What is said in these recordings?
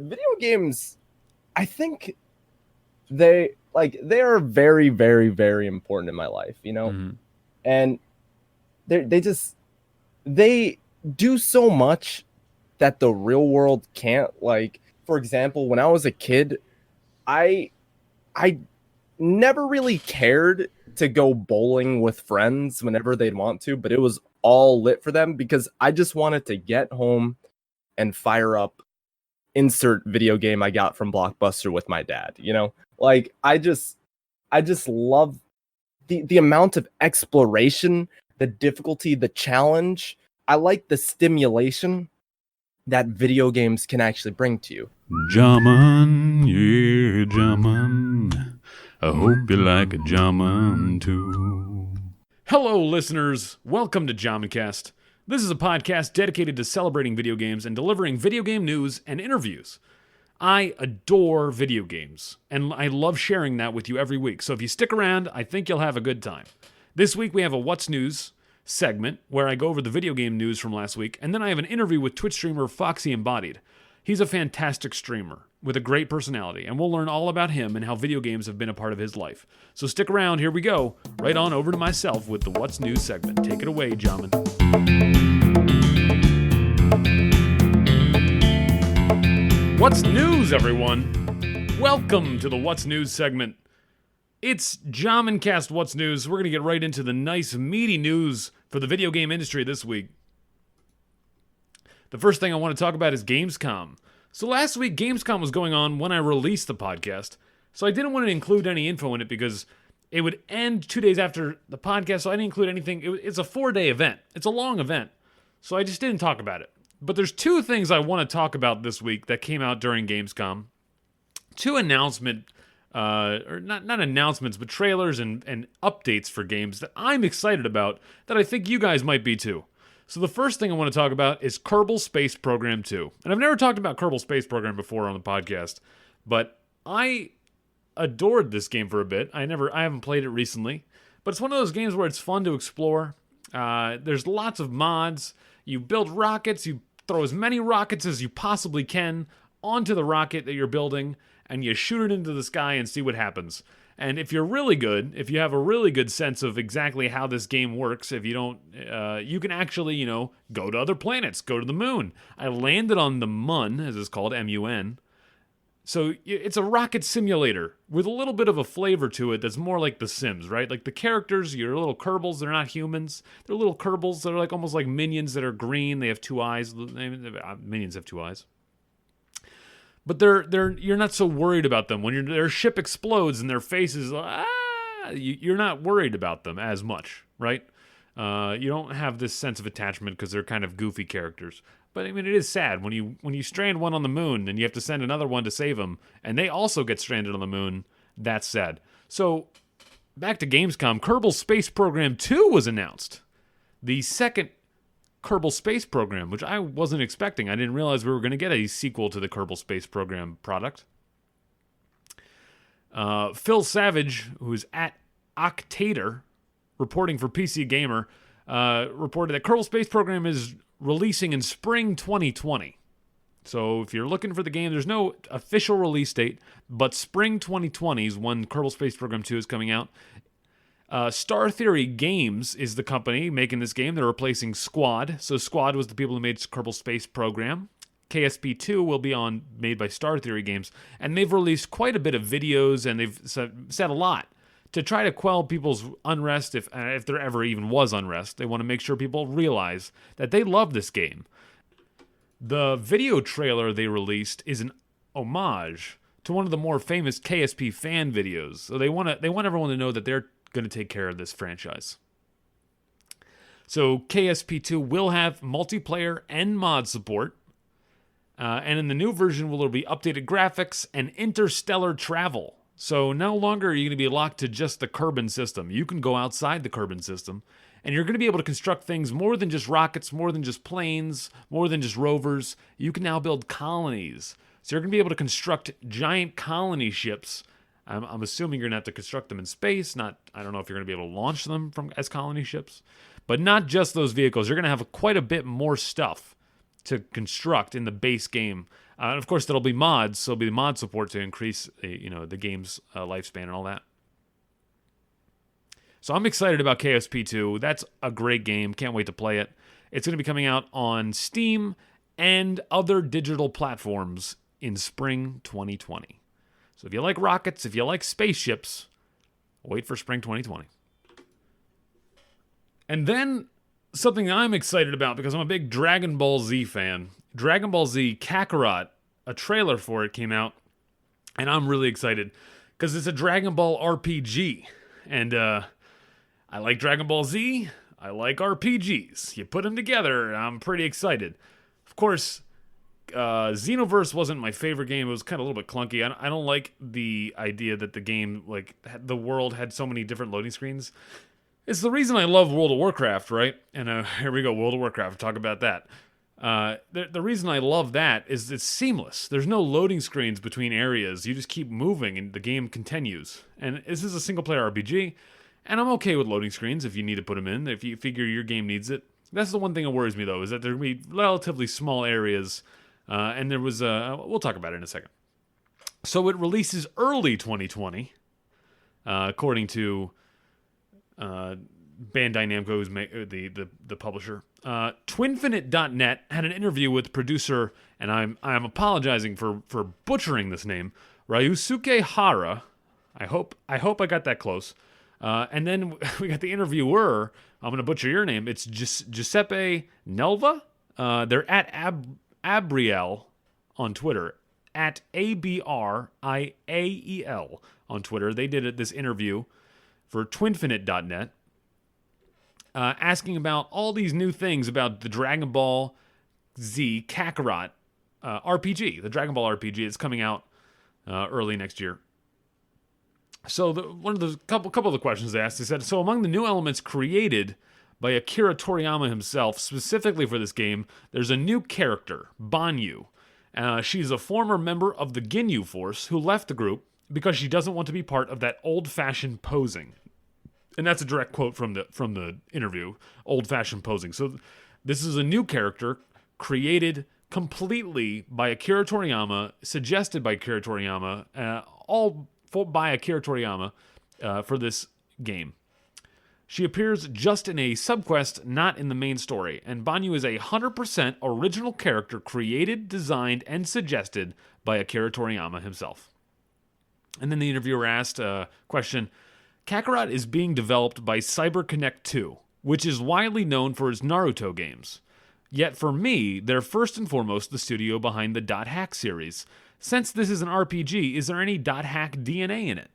video games, I think they are very, very, very important in my life, Mm-hmm. and they do so much that the real world can't. Like, for example, when I was a kid, I I never really cared to go bowling with friends whenever they'd want to, but it was all lit for them because I just wanted to get home and fire up insert video game I got from Blockbuster with my dad. Like I just love the amount of exploration, the difficulty, the challenge. I like the stimulation that video games can actually bring to you. Jamming, yeah, jamming. I hope you like a jamming too. Hello, listeners. Welcome to Jamcast. This is a podcast dedicated to celebrating video games and delivering video game news and interviews. I adore video games, and I love sharing that with you every week. So if you stick around, I think you'll have a good time. This week we have a What's News segment where I go over the video game news from last week, and then I have an interview with Twitch streamer FoxyEmbodied. He's a fantastic streamer with a great personality, and we'll learn all about him and how video games have been a part of his life. So stick around, here we go, right on over to myself with the What's News segment. Take it away, Jamin. What's news, everyone? Welcome to the What's News segment. It's Jamincast What's News. We're going to get right into the nice, meaty news for the video game industry this week. The first thing I want to talk about is Gamescom. So last week, Gamescom was going on when I released the podcast, so I didn't want to include any info in it because it would end 2 days after the podcast, so I didn't include anything. It's a 4-day event. It's a long event, so I just didn't talk about it. But there's two things I want to talk about this week that came out during Gamescom. Two announcements, or not announcements, but trailers and updates for games that I'm excited about that I think you guys might be too. So the first thing I want to talk about is Kerbal Space Program 2. And I've never talked about Kerbal Space Program before on the podcast, but I adored this game for a bit. I haven't played it recently, but it's one of those games where it's fun to explore. There's lots of mods. You build rockets, you throw as many rockets as you possibly can onto the rocket that you're building, and you shoot it into the sky and see what happens. And if you're really good, if you have a really good sense of exactly how this game works, if you don't, you can actually, go to other planets, go to the moon. I landed on the Mun, as it's called, M-U-N. So it's a rocket simulator with a little bit of a flavor to it that's more like The Sims, right? Like the characters, your little Kerbals, they're not humans. They're little Kerbals that are like almost like minions that are green. They have two eyes. Minions have two eyes. But you're not so worried about them. When their ship explodes and their faces, you're not worried about them as much, right? You don't have this sense of attachment because they're kind of goofy characters. But I mean, it is sad when you strand one on the moon and you have to send another one to save them, and they also get stranded on the moon. That's sad. So back to Gamescom, Kerbal Space Program 2 was announced. The second Kerbal Space Program, which I wasn't expecting. I didn't realize we were going to get a sequel to the Kerbal Space Program product. Phil Savage, who's at Octator, reporting for PC Gamer, reported that Kerbal Space Program is releasing in spring 2020. So if you're looking for the game, there's no official release date, but spring 2020 is when Kerbal Space Program 2 is coming out. Star Theory Games is the company making this game. They're replacing Squad. So Squad was the people who made Kerbal Space Program. KSP2 will be made by Star Theory Games. And they've released quite a bit of videos, and they've said a lot to try to quell people's unrest, if there ever even was unrest. They want to make sure people realize that they love this game. The video trailer they released is an homage to one of the more famous KSP fan videos. So they want everyone to know that they're going to take care of this franchise. So KSP2 will have multiplayer and mod support. And in the new version, will there be updated graphics and interstellar travel. So no longer are you going to be locked to just the Kerbin system. You can go outside the Kerbin system, and you're going to be able to construct things more than just rockets, more than just planes, more than just rovers. You can now build colonies. So you're going to be able to construct giant colony ships. I'm assuming you're going to have to construct them in space. I don't know if you're going to be able to launch them as colony ships. But not just those vehicles. You're going to have quite a bit more stuff to construct in the base game. And of course, there'll be mods, so there'll be mod support to increase, the game's lifespan and all that. So I'm excited about KSP 2. That's a great game. Can't wait to play it. It's going to be coming out on Steam and other digital platforms in spring 2020. So if you like rockets, if you like spaceships, wait for spring 2020. And then something I'm excited about because I'm a big Dragon Ball Z fan. Dragon Ball Z Kakarot, a trailer for it came out, and I'm really excited because it's a Dragon Ball RPG. And I like Dragon Ball Z. I like RPGs. You put them together, I'm pretty excited. Of course, Xenoverse wasn't my favorite game. It was kind of a little bit clunky. I don't like the idea that the game, like, the world had so many different loading screens. It's the reason I love World of Warcraft, right? And here we go, World of Warcraft. Talk about that. The reason I love that is it's seamless. There's no loading screens between areas. You just keep moving and the game continues. And this is a single-player RPG, and I'm okay with loading screens if you need to put them in, if you figure your game needs it. That's the one thing that worries me, though, is that there will be relatively small areas, and there was we'll talk about it in a second. So it releases early 2020, according to Bandai Namco, who's the publisher. Twinfinite.net had an interview with producer, and I'm apologizing for butchering this name, Ryusuke Hara. I hope I got that close. And then we got the interviewer. I'm going to butcher your name. It's Giuseppe Nelva. They're at Abriel on Twitter. At ABRIAEL on Twitter. They did this interview for Twinfinite.net, asking about all these new things about the Dragon Ball Z Kakarot RPG, the Dragon Ball RPG is coming out early next year. So one of the couple of the questions they asked, they said, so among the new elements created by Akira Toriyama himself, specifically for this game, there's a new character, Banyu. She's a former member of the Ginyu Force who left the group because she doesn't want to be part of that old-fashioned posing. And that's a direct quote from the interview, old-fashioned posing. So this is a new character created completely by Akira Toriyama, suggested by Akira Toriyama, by Akira Toriyama for this game. She appears just in a subquest, not in the main story, and Banyu is a 100% original character created, designed, and suggested by Akira Toriyama himself. And then the interviewer asked a question, Kakarot is being developed by CyberConnect 2, which is widely known for its Naruto games. Yet for me, they're first and foremost the studio behind the Dot Hack series. Since this is an RPG, is there any Dot Hack DNA in it?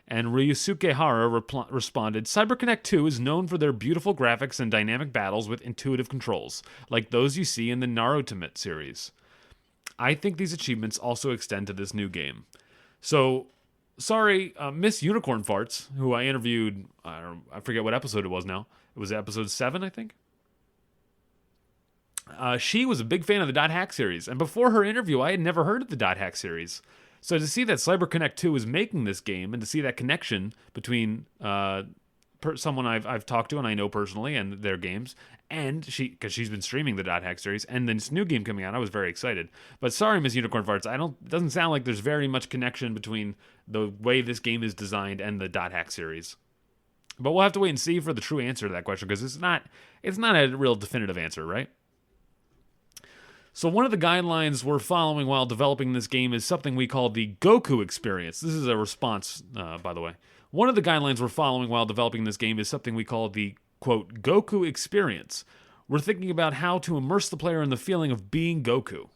And Ryusuke Hara responded, CyberConnect 2 is known for their beautiful graphics and dynamic battles with intuitive controls, like those you see in the Naruto series. I think these achievements also extend to this new game. So, sorry, Miss Unicorn Farts, who I interviewed, I forget what episode it was now. It was episode 7, I think? She was a big fan of the Dot Hack series, and before her interview, I had never heard of the Dot Hack series. So to see that CyberConnect 2 is making this game, and to see that connection between someone I've talked to and I know personally and their games, and because she's been streaming the Dot Hack series, and then this new game coming out, I was very excited. But sorry, Miss Unicorn Farts, it doesn't sound like there's very much connection between the way this game is designed and the Dot Hack series. But we'll have to wait and see for the true answer to that question, because it's not a real definitive answer, right? So one of the guidelines we're following while developing this game is something we call the Goku experience. This is a response, by the way. One of the guidelines we're following while developing this game is something we call the, quote, Goku experience. We're thinking about how to immerse the player in the feeling of being Goku.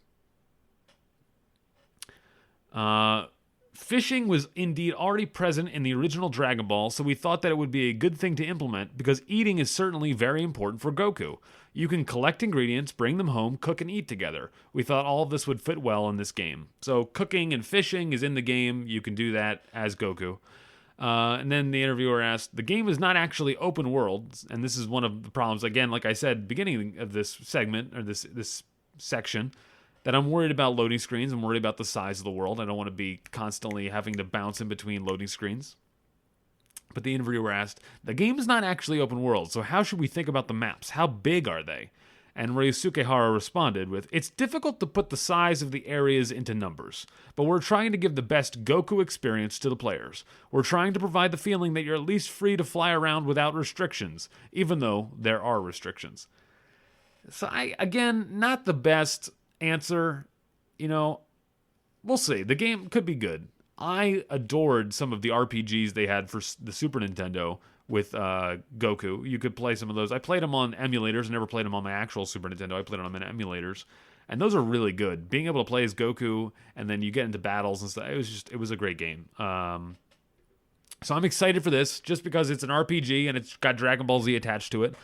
Fishing was indeed already present in the original Dragon Ball, so we thought that it would be a good thing to implement because eating is certainly very important for Goku. You can collect ingredients, bring them home, cook and eat together. We thought all of this would fit well in this game. So cooking and fishing is in the game. You can do that as Goku. And then the interviewer asked, the game is not actually open world, and this is one of the problems, again, like I said, beginning of this segment, or this section, that I'm worried about loading screens. I'm worried about the size of the world. I don't want to be constantly having to bounce in between loading screens. But the interviewer asked, the game is not actually open world, so how should we think about the maps? How big are they? And Ryosuke responded with, "It's difficult to put the size of the areas into numbers, but we're trying to give the best Goku experience to the players. We're trying to provide the feeling that you're at least free to fly around without restrictions, even though there are restrictions." So again, not the best answer. We'll see. The game could be good. I adored some of the RPGs they had for the Super Nintendo with Goku. You could play some of those. I played them on emulators. I never played them on my actual Super Nintendo. I played them on emulators. And those are really good. Being able to play as Goku and then you get into battles and stuff, it was a great game. So I'm excited for this just because it's an RPG and it's got Dragon Ball Z attached to it.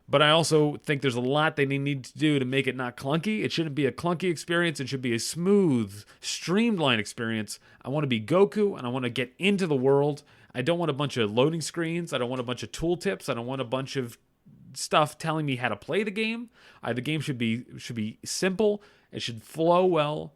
But I also think there's a lot they need to do to make it not clunky. It shouldn't be a clunky experience. It should be a smooth, streamlined experience. I want to be Goku, and I want to get into the world. I don't want a bunch of loading screens. I don't want a bunch of tooltips. I don't want a bunch of stuff telling me how to play the game. The game should be simple. It should flow well,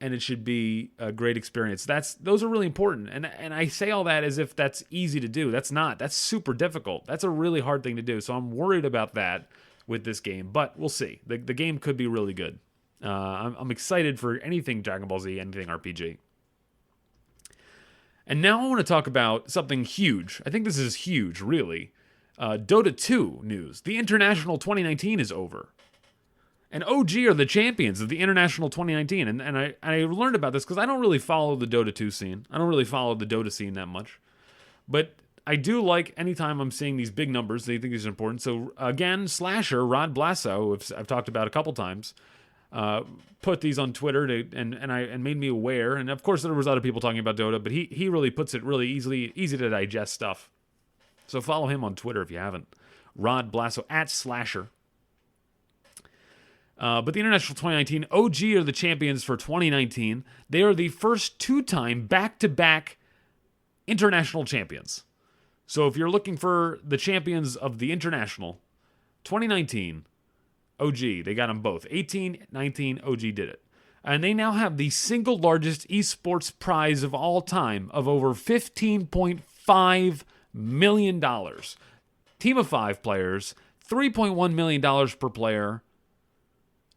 and it should be a great experience. Those are really important. And I say all that as if that's easy to do. That's not. That's super difficult. That's a really hard thing to do. So I'm worried about that with this game. But we'll see. The game could be really good. I'm excited for anything Dragon Ball Z, anything RPG. And now I want to talk about something huge. I think this is huge, really. Dota 2 news. The International 2019 is over. And OG are the champions of the International 2019. And I learned about this because I don't really follow the Dota 2 scene. I don't really follow the Dota scene that much. But I do like anytime I'm seeing these big numbers, they think these are important. So again, Slasher, Rod Blasso, I've talked about a couple times, put these on Twitter and made me aware. And of course there was other people talking about Dota, but he really puts it really easy to digest stuff. So follow him on Twitter if you haven't. Rod Blasso, @Slasher. But the International 2019, OG are the champions for 2019. They are the first two-time back-to-back international champions. So if you're looking for the champions of the International, 2019, OG, they got them both. 18, 19, OG did it. And they now have the single largest esports prize of all time of over $15.5 million. Team of 5 players, $3.1 million per player.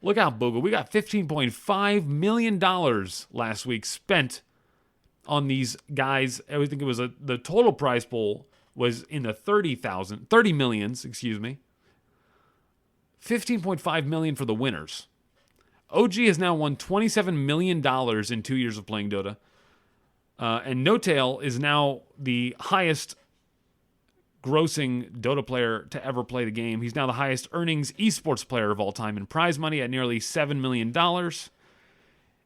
Look out, Boogle. We got $15.5 million last week spent on these guys. I think it was the total prize pool was in the 30 millions, excuse me. $15.5 million for the winners. OG has now won $27 million in 2 years of playing Dota. And No-Tail is now the highest grossing Dota player to ever play the game. He's now the highest earnings esports player of all time in prize money at nearly $7 million.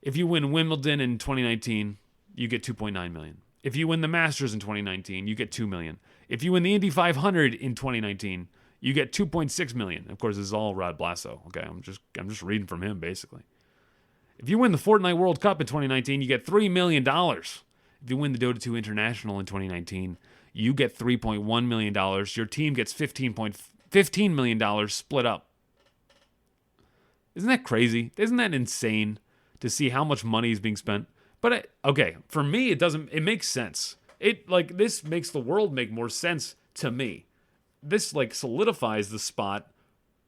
If you win Wimbledon in 2019, you get $2.9 million. If you win the Masters in 2019, you get $2 million. If you win the Indy 500 in 2019, you get $2.6 million. Of course, this is all Rod Blasso. Okay, I'm just reading from him, basically. If you win the Fortnite World Cup in 2019, you get $3 million. If you win the Dota 2 International in 2019, you get $3.1 million. Your team gets $15 million split up. Isn't that crazy? Isn't that insane to see how much money is being spent? But okay, for me, it makes sense. This makes the world make more sense to me. This solidifies the spot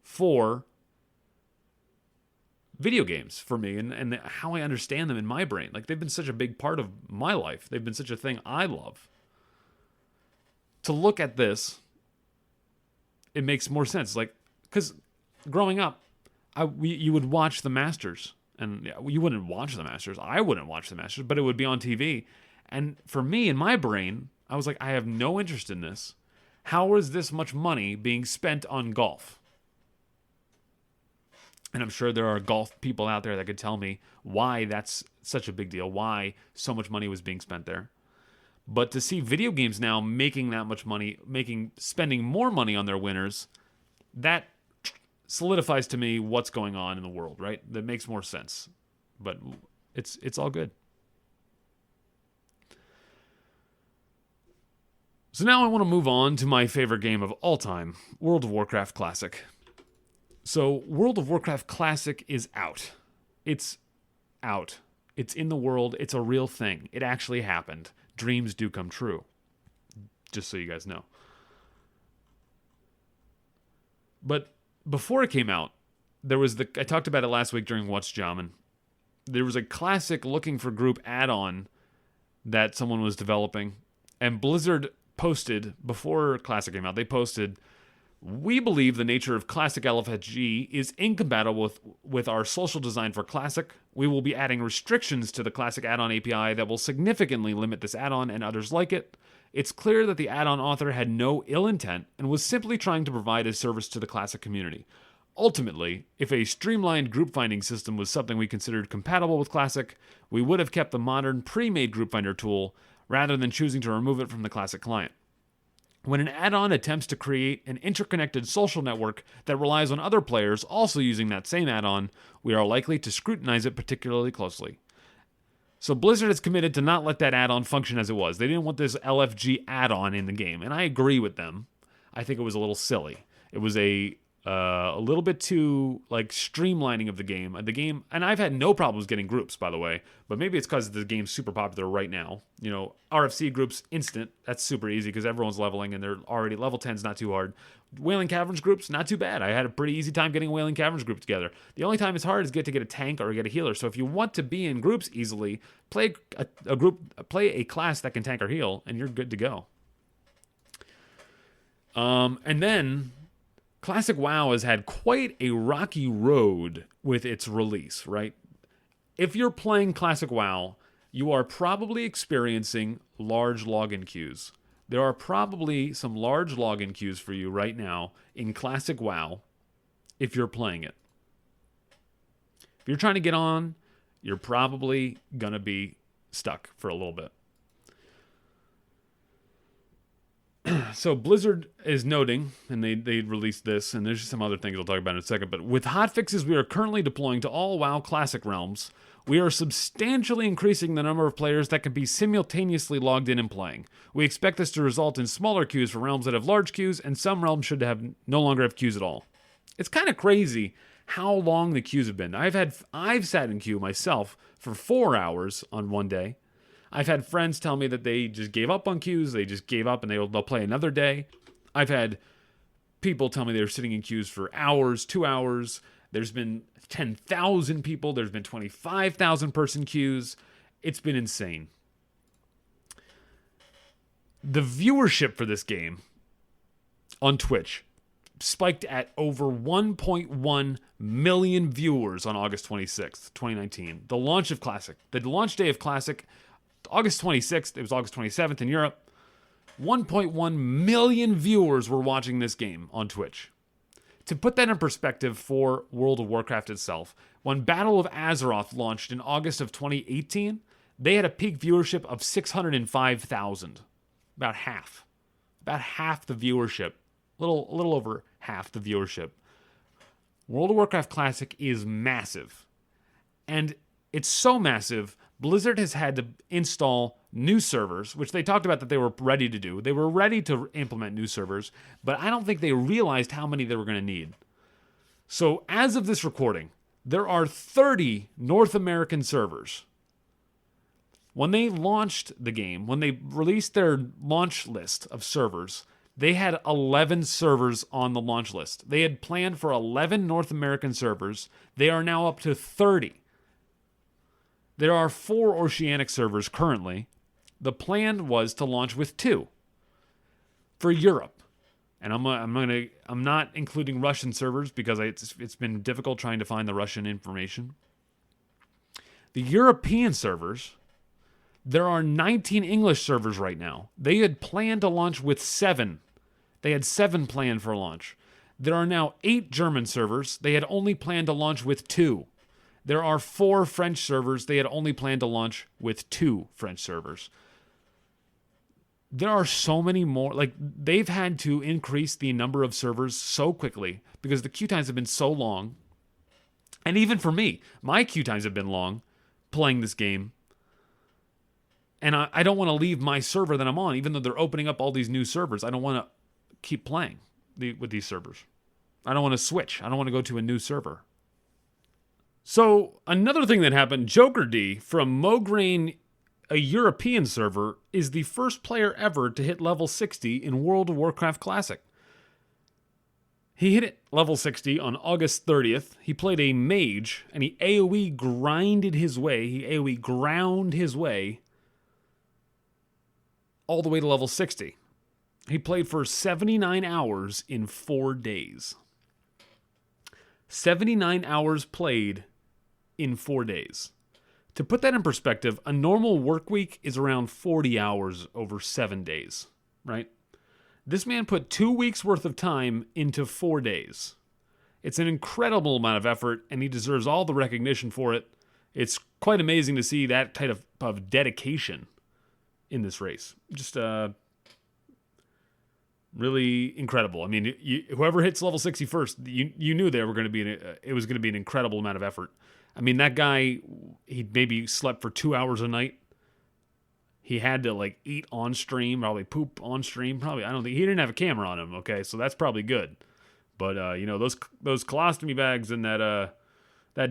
for video games for me and how I understand them in my brain. They've been such a big part of my life. They've been such a thing I love. To look at this, it makes more sense. Because growing up, you would watch the Masters. And you wouldn't watch the Masters. I wouldn't watch the Masters, but it would be on TV. And for me, in my brain, I was like, I have no interest in this. How is this much money being spent on golf? And I'm sure there are golf people out there that could tell me why that's such a big deal, why so much money was being spent there. But to see video games now making that much money, spending more money on their winners, that solidifies to me what's going on in the world, right? That makes more sense. But it's all good. So now I want to move on to my favorite game of all time, World of Warcraft Classic. So World of Warcraft Classic is out. It's out. It's in the world. It's a real thing. It actually happened. Dreams do come true. Just so you guys know. But before it came out, I talked about it last week during What's Jamming. There was a classic looking for group add-on that someone was developing, and Blizzard posted before Classic came out. They posted, "We believe the nature of Classic LFG is incompatible with our social design for Classic. We will be adding restrictions to the Classic add-on API that will significantly limit this add-on and others like it. It's clear that the add-on author had no ill intent and was simply trying to provide a service to the Classic community. Ultimately, if a streamlined group finding system was something we considered compatible with Classic, we would have kept the modern pre-made group finder tool rather than choosing to remove it from the Classic client. When an add-on attempts to create an interconnected social network that relies on other players also using that same add-on, we are likely to scrutinize it particularly closely." So Blizzard is committed to not let that add-on function as it was. They didn't want this LFG add-on in the game, and I agree with them. I think it was a little silly. It was a little bit too streamlining of the game. And I've had no problems getting groups, by the way, but maybe it's because the game's super popular right now. RFC groups instant. That's super easy because everyone's leveling and they're already level 10's not too hard. Wailing Caverns groups, not too bad. I had a pretty easy time getting a Wailing Caverns group together. The only time it's hard is to get a tank or get a healer. So if you want to be in groups easily, play a class that can tank or heal, and you're good to go. And then Classic WoW has had quite a rocky road with its release, right? If you're playing Classic WoW, you are probably experiencing large login queues. There are probably some large login queues for you right now in Classic WoW if you're playing it. If you're trying to get on, you're probably going to be stuck for a little bit. So Blizzard is noting, and they released this, and there's some other things I'll talk about in a second, but with hotfixes we are currently deploying to all WoW Classic realms, we are substantially increasing the number of players that can be simultaneously logged in and playing. We expect this to result in smaller queues for realms that have large queues, and some realms should no longer have queues at all. It's kind of crazy how long the queues have been. I've sat in queue myself for 4 hours on one day. I've had friends tell me that they just gave up on queues. They just gave up and they'll play another day. I've had people tell me they were sitting in queues for hours, 2 hours. There's been 10,000 people. There's been 25,000 person queues. It's been insane. The viewership for this game on Twitch spiked at over 1.1 million viewers on August 26th, 2019. The launch day of Classic, August 26th, it was August 27th in Europe. 1.1 million viewers were watching this game on Twitch. To put that in perspective for World of Warcraft itself, when Battle of Azeroth launched in August of 2018, they had a peak viewership of 605,000. About half the viewership. A little over half the viewership. World of Warcraft Classic is massive. And it's so massive, Blizzard has had to install new servers, which they talked about that they were ready to do. They were ready to implement new servers, but I don't think they realized how many they were going to need. So as of this recording, there are 30 North American servers. When they launched the game, when they released their launch list of servers, they had 11 servers on the launch list. They had planned for 11 North American servers. They are now up to 30. There are 4 Oceanic servers currently. The plan was to launch with 2 for Europe. And I'm not including Russian servers because it's been difficult trying to find the Russian information. The European servers, there are 19 English servers right now. They had planned to launch with 7. They had 7 planned for launch. There are now 8 German servers. They had only planned to launch with 2. There are 4 French servers. They had only planned to launch with 2 French servers. There are so many more. They've had to increase the number of servers so quickly because the queue times have been so long. And even for me, my queue times have been long playing this game. And I don't want to leave my server that I'm on, even though they're opening up all these new servers. I don't want to keep playing with these servers. I don't want to switch. I don't want to go to a new server. So another thing that happened, Joker D from Mograine, a European server, is the first player ever to hit level 60 in World of Warcraft Classic. He hit it level 60 on August 30th. He played a mage, and he AoE grinded his way. He AoE ground his way all the way to level 60. He played for 79 hours in 4 days. 79 hours played in 4 days. To put that in perspective, a normal work week is around 40 hours over 7 days, right? This man put 2 weeks worth of time into 4 days. It's an incredible amount of effort, and he deserves all the recognition for it. It's quite amazing to see that type of dedication in this race. Just really incredible. I mean, whoever hits level 60 first, you knew they were going to be it was going to be an incredible amount of effort. I mean, that guy, he maybe slept for 2 hours a night. He had to like eat on stream, probably poop on stream. Probably, I don't think he didn't have a camera on him. Okay, so that's probably good. But those colostomy bags and that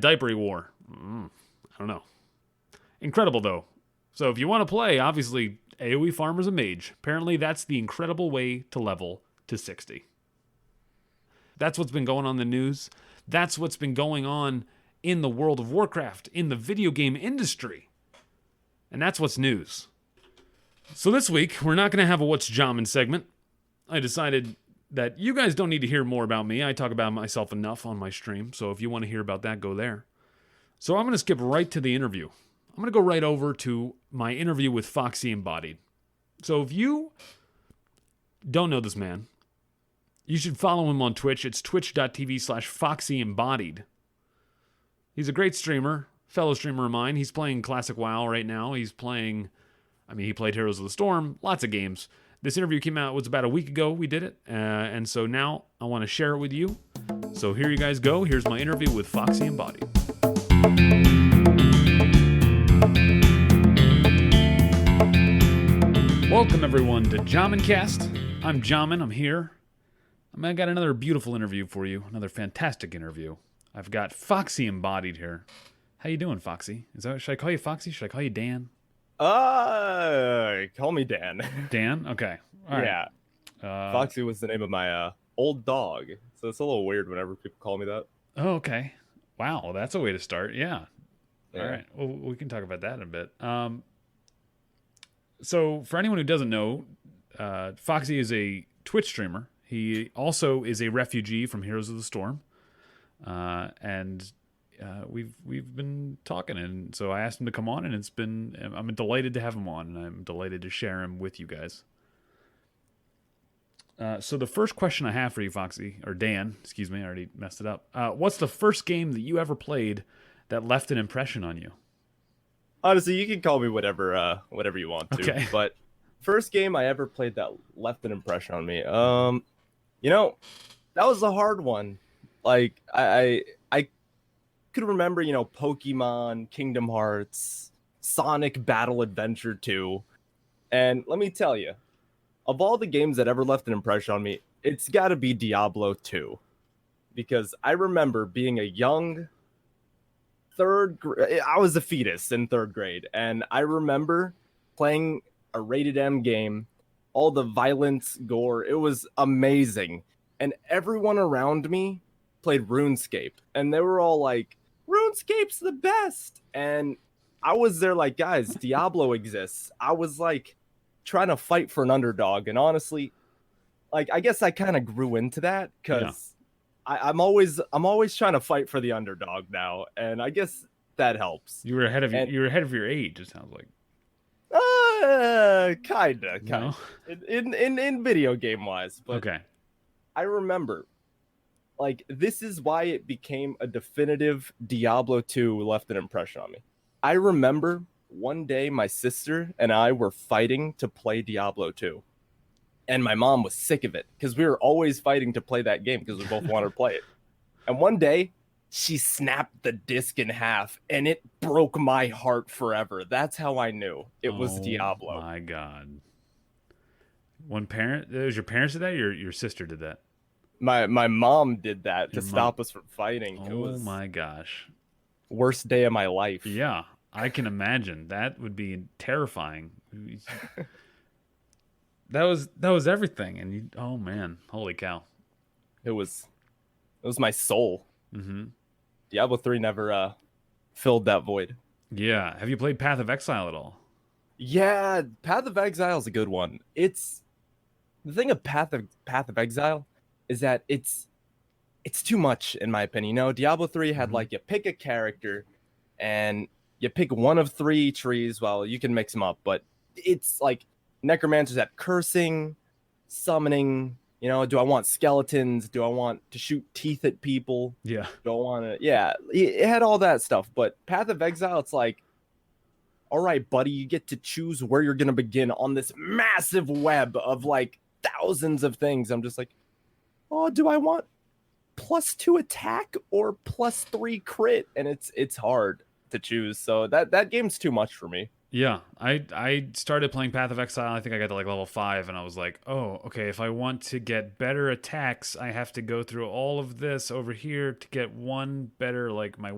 diaper he wore, I don't know. Incredible though. So if you want to play, obviously AoE Farmer's a mage. Apparently that's the incredible way to level to 60. That's what's been going on in the news. That's what's been going on in the world of Warcraft, in the video game industry. And that's what's news. So this week, we're not going to have a What's Jommin' segment. I decided that you guys don't need to hear more about me. I talk about myself enough on my stream, so if you want to hear about that, go there. So I'm going to skip right to the interview. I'm going to go right over to my interview with FoxyEmbodied. So if you don't know this man, you should follow him on Twitch. It's twitch.tv/FoxyEmbodied. He's a great streamer, fellow streamer of mine. He's playing Classic WoW right now. He played Heroes of the Storm, lots of games. This interview came out, it was about a week ago we did it, and so now I want to share it with you. So here you guys go. Here's my interview with FoxyEmbodied. Welcome everyone to Jommincast. I'm Jommin, I'm here. I got another beautiful interview for you, another fantastic interview. I've got FoxyEmbodied here. How you doing, Foxy? Should I call you Foxy? Should I call you Dan? Call me Dan. Dan? Okay. All right. Yeah. Foxy was the name of my old dog, so it's a little weird whenever people call me that. Oh, okay. Wow, that's a way to start. Yeah. All right. Well, we can talk about that in a bit. So for anyone who doesn't know, Foxy is a Twitch streamer. He also is a refugee from Heroes of the Storm, and we've been talking, and so I asked him to come on, and I'm delighted to have him on, and I'm delighted to share him with you guys. So the first question I have for you, Foxy, or Dan, excuse me, I already messed it up. What's the first game that you ever played that left an impression on you? Honestly, you can call me whatever you want to. Okay. But first game I ever played that left an impression on me. That was a hard one. Like I could remember, Pokemon, Kingdom Hearts, Sonic Battle Adventure 2. And let me tell you, of all the games that ever left an impression on me, it's got to be Diablo 2. Because I remember being a young I was a fetus in 3rd grade, and I remember playing a rated M game, all the violence, gore, it was amazing. And everyone around me played RuneScape, and they were all like, RuneScape's the best. And I was there like, guys, Diablo exists. I was like trying to fight for an underdog, and honestly, like, I guess I kind of grew into that because I'm always trying to fight for the underdog now, and I guess that helps. You were ahead of your age, it sounds like. Kinda. No? In video game wise, but okay. I remember, like, this is why it became a definitive Diablo 2 left an impression on me. I remember one day my sister and I were fighting to play Diablo 2. And my mom was sick of it because we were always fighting to play that game because we both wanted to play it. And one day, she snapped the disc in half, and it broke my heart forever. That's how I knew it was Diablo. Oh my God! It was your parents did that, or your sister did that? My mom did that to stop us from fighting. Oh it was my gosh! Worst day of my life. Yeah, I can imagine. That would be terrifying. That was everything, and oh man, holy cow! It was It was my soul. Mm-hmm. Diablo 3 never filled that void. Yeah. Have you played Path of Exile at all? Yeah, Path of Exile is a good one. It's the thing of Path of Exile is that it's too much in my opinion. You know, Diablo 3 had Mm-hmm. like you pick a character and you pick one of three trees. Well, you can mix them up, but it's like necromancers at cursing, summoning. You know, do I want skeletons? Do I want to shoot teeth at people? Yeah. Do I want to? Yeah, it had all that stuff. But Path of Exile, it's like, all right, buddy, you get to choose where you're gonna begin on this massive web of like thousands of things. I'm just like, oh, do I want +2 attack or +3 crit? And it's hard to choose. So that game's too much for me. Yeah, I started playing Path of Exile. I think I got to like level 5, and I was like, oh, okay. If I want to get better attacks, I have to go through all of this over here to get one better, like my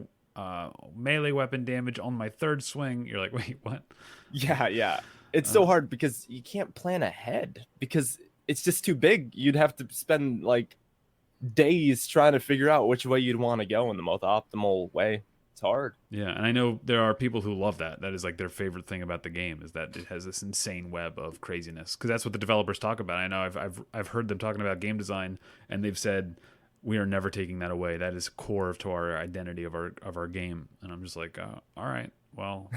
melee weapon damage on my third swing. You're like, wait, what? Yeah, yeah. It's Uh, so hard because you can't plan ahead because it's just too big. You'd have to spend like days trying to figure out which way you'd want to go in the most optimal way. It's hard. yeah, and I know there are people who love that. That is like their favorite thing about the game is that it has this insane web of craziness. Because that's what the developers talk about. I know I've heard them talking about game design, and they've said we are never taking that away. That is core to our identity of our game. And I'm just like, all right, well,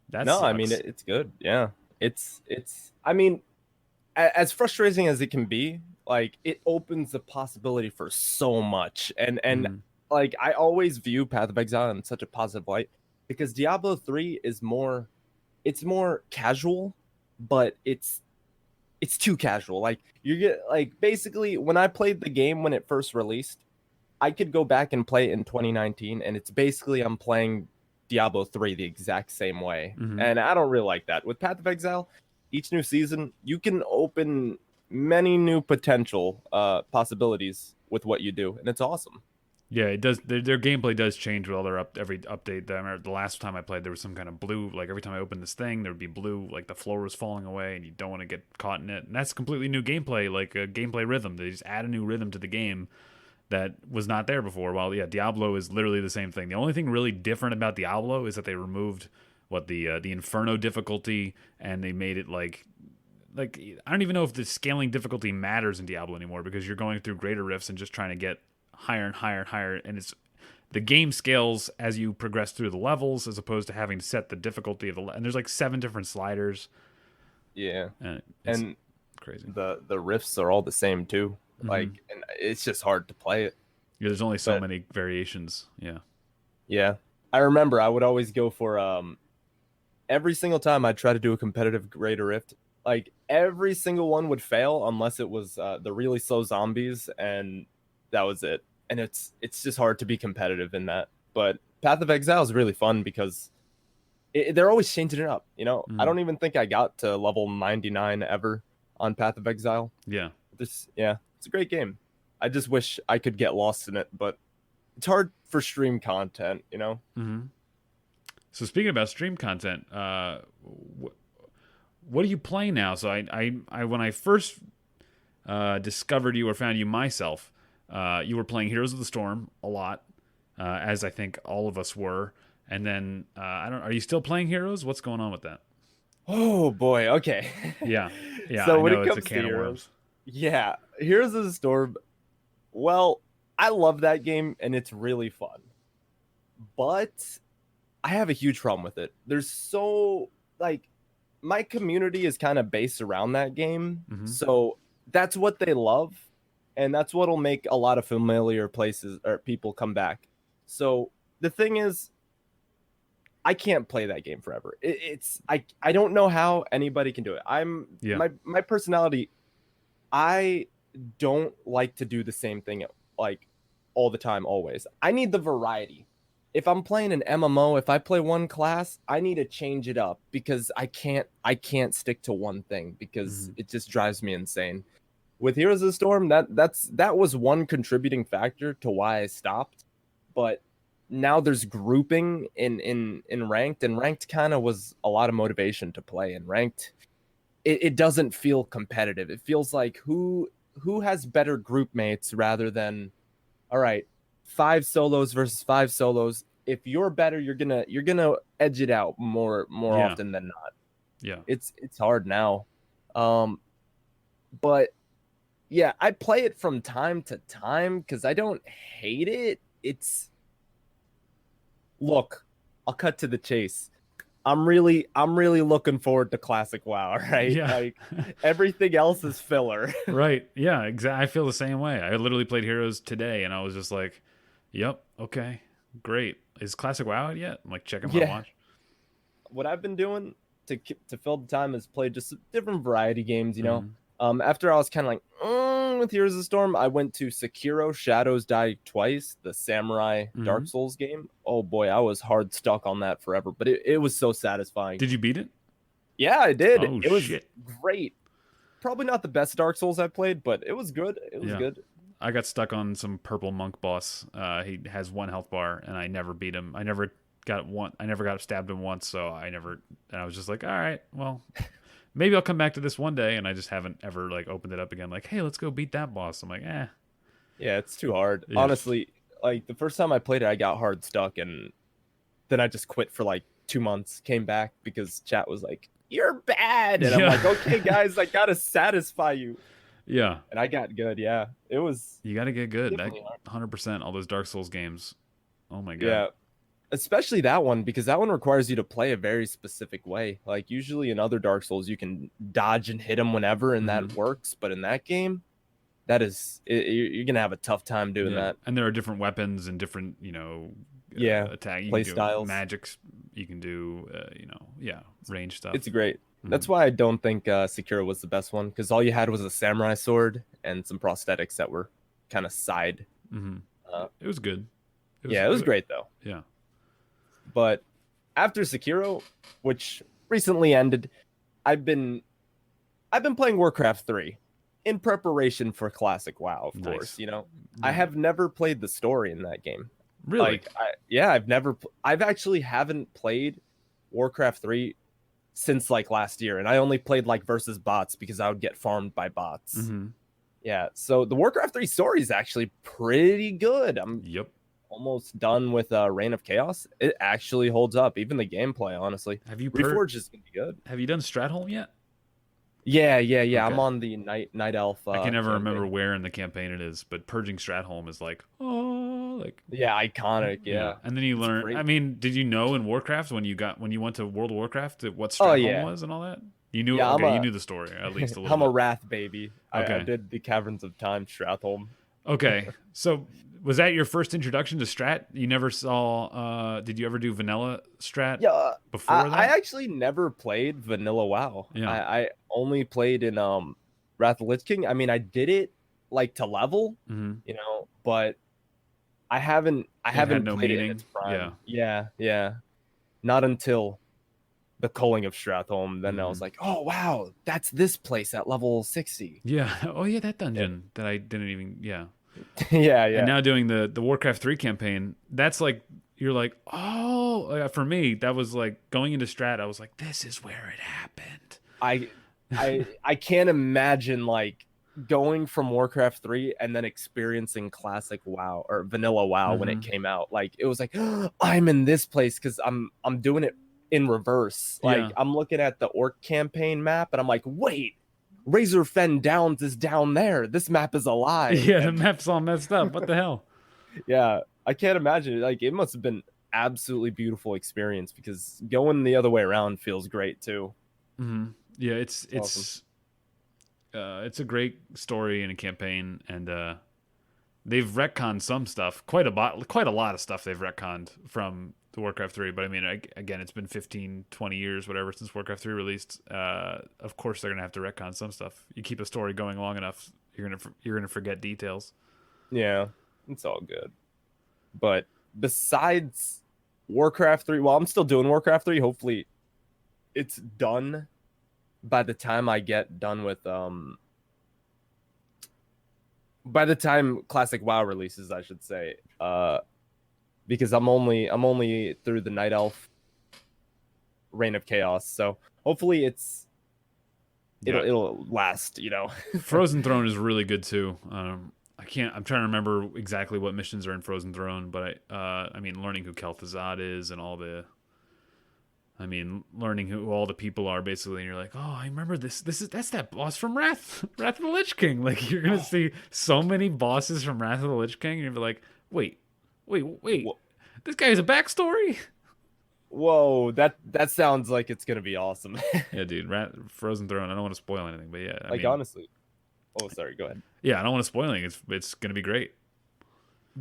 that No, I mean sucks. it's good. Yeah. It's I mean as frustrating as it can be, like it opens the possibility for so much. And Mm, like I always view Path of Exile in such a positive light because Diablo 3 is more it's more casual, but it's too casual. Like you get like basically when I played the game when it first released, I could go back and play it in 2019 and it's basically I'm playing Diablo 3 the exact same way. hmm. And I don't really like that. With Path of Exile, each new season, you can open many new potential possibilities with what you do, and it's awesome. Yeah, it does. Their gameplay does change with all their every update. I remember the last time I played, there was some kind of blue. Like every time I opened this thing, there would be blue. Like the floor was falling away, and you don't want to get caught in it. And that's completely new gameplay, like a gameplay rhythm. They just add a new rhythm to the game that was not there before. While yeah, Diablo is literally the same thing. The only thing really different about Diablo is that they removed what the Inferno difficulty, and they made it like I don't even know if the scaling difficulty matters in Diablo anymore because you're going through greater rifts and just trying to get higher and higher and higher, and it's the game scales as you progress through the levels as opposed to having to set the difficulty of and there's like 7 different sliders, Yeah. and it's And crazy. the riffs are all the same too. Hmm. Like and it's just hard to play it. Yeah, there's only so But many variations. Yeah. yeah. I remember I would always go for every single time I'd try to do a competitive Greater Rift, like every single one would fail unless it was the really slow zombies, and that was it. And it's just hard to be competitive in that. But Path of Exile is really fun because they're always changing it up. You know, I Hmm. don't even think I got to level 99 ever on Path of Exile. Yeah. This, yeah, it's a great game. I just wish I could get lost in it, but it's hard for stream content. You know. Hmm. So speaking about stream content, what do you play now? So I when I first discovered you or found you myself, you were playing Heroes of the Storm a lot, as I think all of us were. And then I don't. Are you still playing Heroes? What's going on with that? Oh boy. Okay. Yeah, yeah. I So when know it it's a comes to can of Heroes, worms. yeah, Heroes of the Storm. Well, I love that game and it's really fun, but I have a huge problem with it. There's so like my community is kind of based around that game, Hmm. so that's what they love, and that's what'll make a lot of familiar places or people come back. So the thing is, I can't play that game forever. I don't know how anybody can do it. I'm Yeah. my personality. I don't like to do the same thing like all the time, always. I need the variety. If I'm playing an MMO, if I play one class, I need to change it up because I can't stick to one thing because Hmm. it just drives me insane. With Heroes of the Storm, that was one contributing factor to why I stopped. But now there's grouping in ranked, and ranked kind of was a lot of motivation to play. And ranked, it doesn't feel competitive. It feels like who has better group mates rather than all right, 5 solos versus 5 solos. If you're better, you're gonna edge it out more Yeah, often than not. yeah, It's hard now. Um, but yeah, I play it from time to time because I don't hate it. It's look, I'll cut to the chase. I'm really looking forward to Classic WoW, right? yeah. Like everything else is filler. Right. Yeah, exactly. I feel the same way. I literally played Heroes today and I was just like, yep, okay, great. Is Classic WoW out yet? I'm like checking my Yeah. watch. What I've been doing to fill the time is play just different variety games, you know. Hmm. After I was kind of like with Heroes of the Storm, I went to Sekiro Shadows Die Twice, the samurai Dark Hmm. Souls game. Oh boy, I was hard stuck on that forever, but it was so satisfying. Did you beat it? Yeah, I did. Oh It was shit. great. Probably not the best Dark Souls I've played, but it was good. It was Yeah. good. I got stuck on some purple monk boss. He has one health bar, and I never beat him. I never got one. I never got stabbed him once, so I never. And I was just like, all right, well, maybe I'll come back to this one day. And I just haven't ever like opened it up again. Like, hey, let's go beat that boss. I'm like, Yeah, it's too hard. yeah, Honestly, like the first time I played it, I got hard stuck and then I just quit for like 2 months, came back because chat was like, "You're bad." And I'm yeah, like, "Okay, guys, I gotta satisfy you." yeah. And I got good, yeah. It was You got to get good. That definitely hard. 100%. All those Dark Souls games. Oh my god. Yeah. Especially that one, because that one requires you to play a very specific way. Like usually in other Dark Souls, you can dodge and hit them whenever, and that Hmm. works. But in that game, that is you're gonna have a tough time doing Yeah, that. and there are different weapons and different, Yeah, attack. You can play do styles. magics. You can do, yeah, range It's stuff. great. Hmm. That's why I don't think Sekiro was the best one because all you had was a samurai sword and some prosthetics that were kind of side. Hmm. Uh, It was good. It was, yeah, it was great though. yeah. But after Sekiro, which recently ended, I've been I've been playing Warcraft 3 in preparation for Classic WoW, of course. Nice. You know, I Yeah. have never played the story in that game. Really? Yeah, I've actually haven't played Warcraft 3 since like last year, and I only played like versus bots because I would get farmed by bots. Hmm. Yeah, so the Warcraft 3 story is actually pretty good. I'm Yep. almost done with Reign of Chaos. It actually holds up, even the gameplay, honestly. Reforged is gonna be good. Have you done Stratholme yet? Yeah. I'm Okay. on the Night Elf I can never remember campaign. where in the campaign it is, but purging Stratholme is like, oh, like, Yeah, iconic. yeah. Yeah, And then you it's learn. I great. mean, did you know in Warcraft when you went to World of Warcraft what Oh Stratholme yeah, was and all that? You knew. yeah. Okay, you knew the story at least a little I'm a bit. Wrath baby. I Okay. did the Caverns of Time Stratholme. Okay. So was that your first introduction to Strat? You never saw. Did you ever do vanilla Strat Yeah, before I that? actually never played Vanilla WoW. Yeah. I only played in Wrath of the Lich King. I mean, I did it like to level, Hmm. but I It had haven't no played it in meaning. its prime. Yeah. Yeah. Not until the culling of Stratholme. Then I Hmm. was like, oh wow, that's this place at level 60. Yeah. Oh yeah, that Yeah. dungeon that I didn't even. Yeah. yeah, And yeah. now doing the Warcraft 3 campaign, that's like you're like, oh, for me, that was like going into Strat. I was like, this is where it happened. I I can't imagine like going from Warcraft 3 and then experiencing classic WoW or vanilla WoW when it Hmm. came out. Like it was like I'm in this place because I'm doing it in reverse. Like Yeah. I'm looking at the orc campaign map and I'm like, wait, Razor Fen Downs is down there. This map is alive. Yeah, the And map's all messed up. What the hell? yeah, I can't imagine. Like it must have been absolutely beautiful experience because going the other way around feels great too. Hmm. Yeah, It's awesome. it's a great story and a campaign, and they've retconned some stuff, quite a lot of stuff they've retconned from the Warcraft 3. But I mean, again, it's been 15, 20 years, whatever, since Warcraft 3 released. Of course, they're gonna have to retcon some stuff. You keep a story going long enough, you're gonna forget details. Yeah, it's all good. But besides Warcraft 3, well, I'm still doing Warcraft 3. Hopefully it's done by the time I get done with by the time Classic WoW releases, I should say. Because I'm only through the Night Elf Reign of Chaos. So hopefully Yeah, it'll last, Frozen Throne is really good too. I can't. I'm trying to remember exactly what missions are in Frozen Throne, but I mean, learning who Kel'Thuzad is and all the. I mean, learning who all the people are basically, and you're like, oh, I remember this. That's that boss from Wrath of the Lich King. Like you're gonna Oh, see so many bosses from Wrath of the Lich King, and you're like, wait, whoa, this guy has a backstory. whoa, that sounds like it's gonna be awesome. Yeah, dude, Frozen Throne. I don't want to spoil anything, but yeah, I Like mean, honestly. Oh, sorry. Go ahead. yeah, I don't want to spoil anything. It's gonna be great.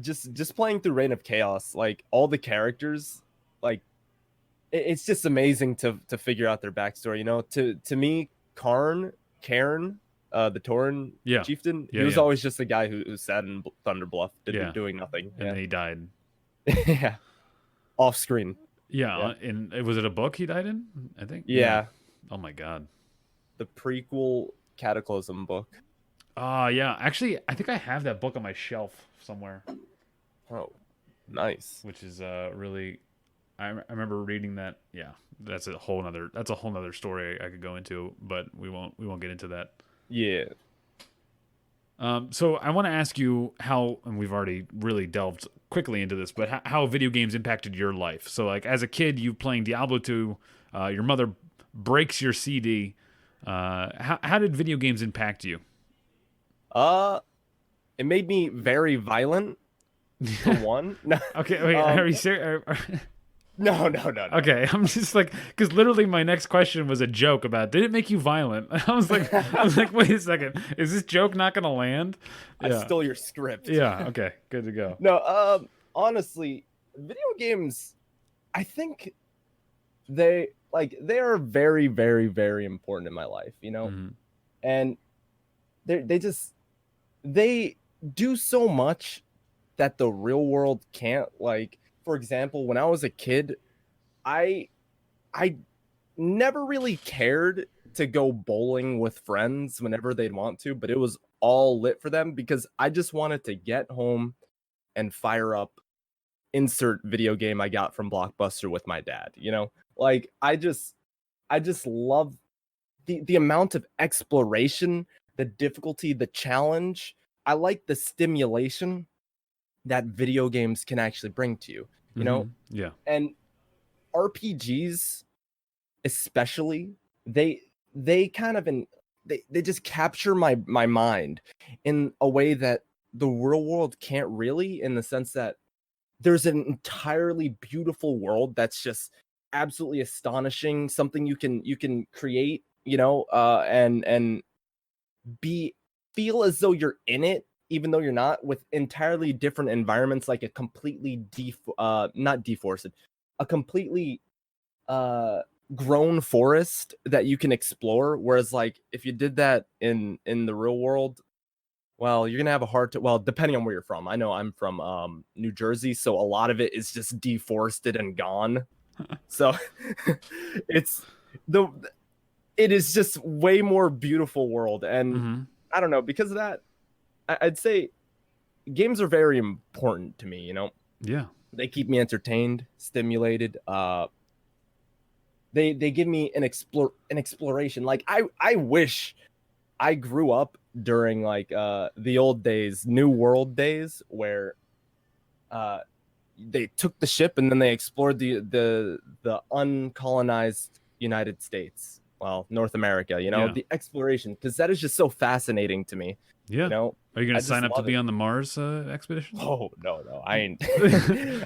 Just playing through Reign of Chaos, like all the characters, like it's just amazing to figure out their backstory. You know, to me, Cairn, the Tauren Yeah, chieftain, he yeah, was yeah, always just a guy who sat in Thunder Bluff, yeah. doing nothing. And Yeah, then he died. yeah, off screen. Yeah, Yeah, and was it a book he died in? I think. Yeah. yeah, Oh my god. the prequel Cataclysm book. Yeah. Actually, I think I have that book on my shelf somewhere, Oh, nice. which is really. I remember reading that. Yeah, that's a whole nother story I could go into, but we won't get into that. Yeah. So I want to ask you how, and we've already really delved quickly into this, but how video games impacted your life. So like as a kid, you playing Diablo 2, your mother breaks your CD. How did video games impact you? Uh, it made me very violent for one. No, Okay, wait, um, are you serious? no. Okay, I'm just like, because literally my next question was a joke about, did it make you violent? I was like, wait a second, is this joke not gonna land? I Yeah, stole your script. yeah, okay, good to go. No, honestly, video games, I think they are very, very, very important in my life, you know? Hmm. And they do so much that the real world can't. Like, for example, when I was a kid, I I never really cared to go bowling with friends whenever they'd want to, but it was all lit for them because I just wanted to get home and fire up insert video game I got from Blockbuster with my dad, you know? Like I just love the amount of exploration, the difficulty, the challenge. I like the stimulation that video games can actually bring to you, you know? Yeah. And RPGs especially, they kind of they just capture my mind in a way that the real world can't really, in the sense that there's an entirely beautiful world that's just absolutely astonishing, something you can create, you know, and be feel as though you're in it even though you're not, with entirely different environments, like a completely not deforested, a completely uh grown forest that you can explore. Whereas like if you did that in the real world, well, you're gonna have a hard to, well, depending on where you're from. I know I'm from New Jersey, so a lot of it is just deforested and gone. So it's the it is just way more beautiful world. And Hmm. I don't know, because of that, I'd say games are very important to me, you know. Yeah. They keep me entertained, stimulated. They give me an exploration. Like I wish I grew up during like the old days, New World days, where uh they took the ship and then they explored the uncolonized United States, well, North America, you know, Yeah. the exploration, because that is just so fascinating to me, Yeah. you know. Are you I gonna just sign up to love be it. on the Mars expedition? Oh no, I ain't.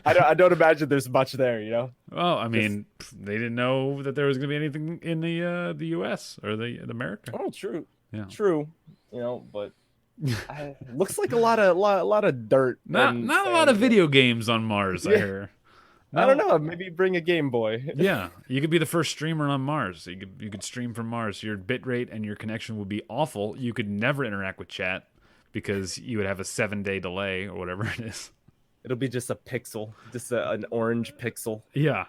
I don't imagine there's much there, you know. Well, I Just mean, they didn't know that there was gonna be anything in the U.S. or the America. oh, true, Yeah. true, you know. But looks like a lot of dirt and Not a lot of sand. video games on Mars, I Yeah, hear. I don't No. know. Maybe bring a Game Boy. Yeah, you could be the first streamer on Mars. You could stream from Mars. Your bit rate and your connection would be awful. You could never interact with chat because you would have a 7-day delay or whatever it is. It'll be just a pixel, just an orange pixel. Yeah.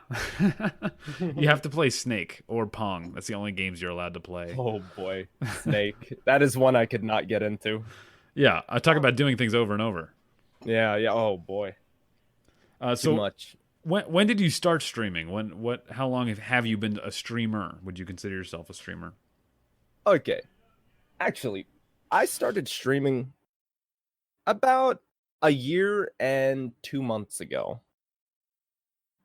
You have to play Snake or Pong. That's the only games you're allowed to play. Oh boy, Snake. That is one I could not get into. Yeah, I talk about doing things over and over. Yeah, yeah. Oh boy, too So much. when did you start streaming? How long have you been a streamer? Would you consider yourself a streamer? Okay, actually, I started streaming About a year and 2 months ago,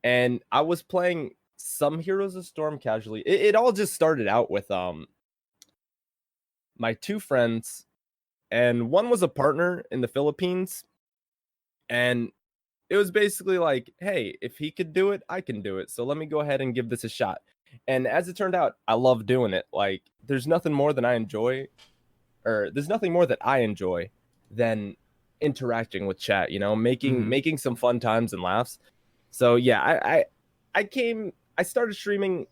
and I was playing some Heroes of Storm casually. It all just started out with my two friends, and one was a partner in the Philippines, and it was basically like, hey, if he could do it, I can do it. So let me go ahead and give this a shot. And as it turned out, I love doing it. Like, there's nothing more that I enjoy than interacting with chat, making some fun times and laughs. So yeah, I started streaming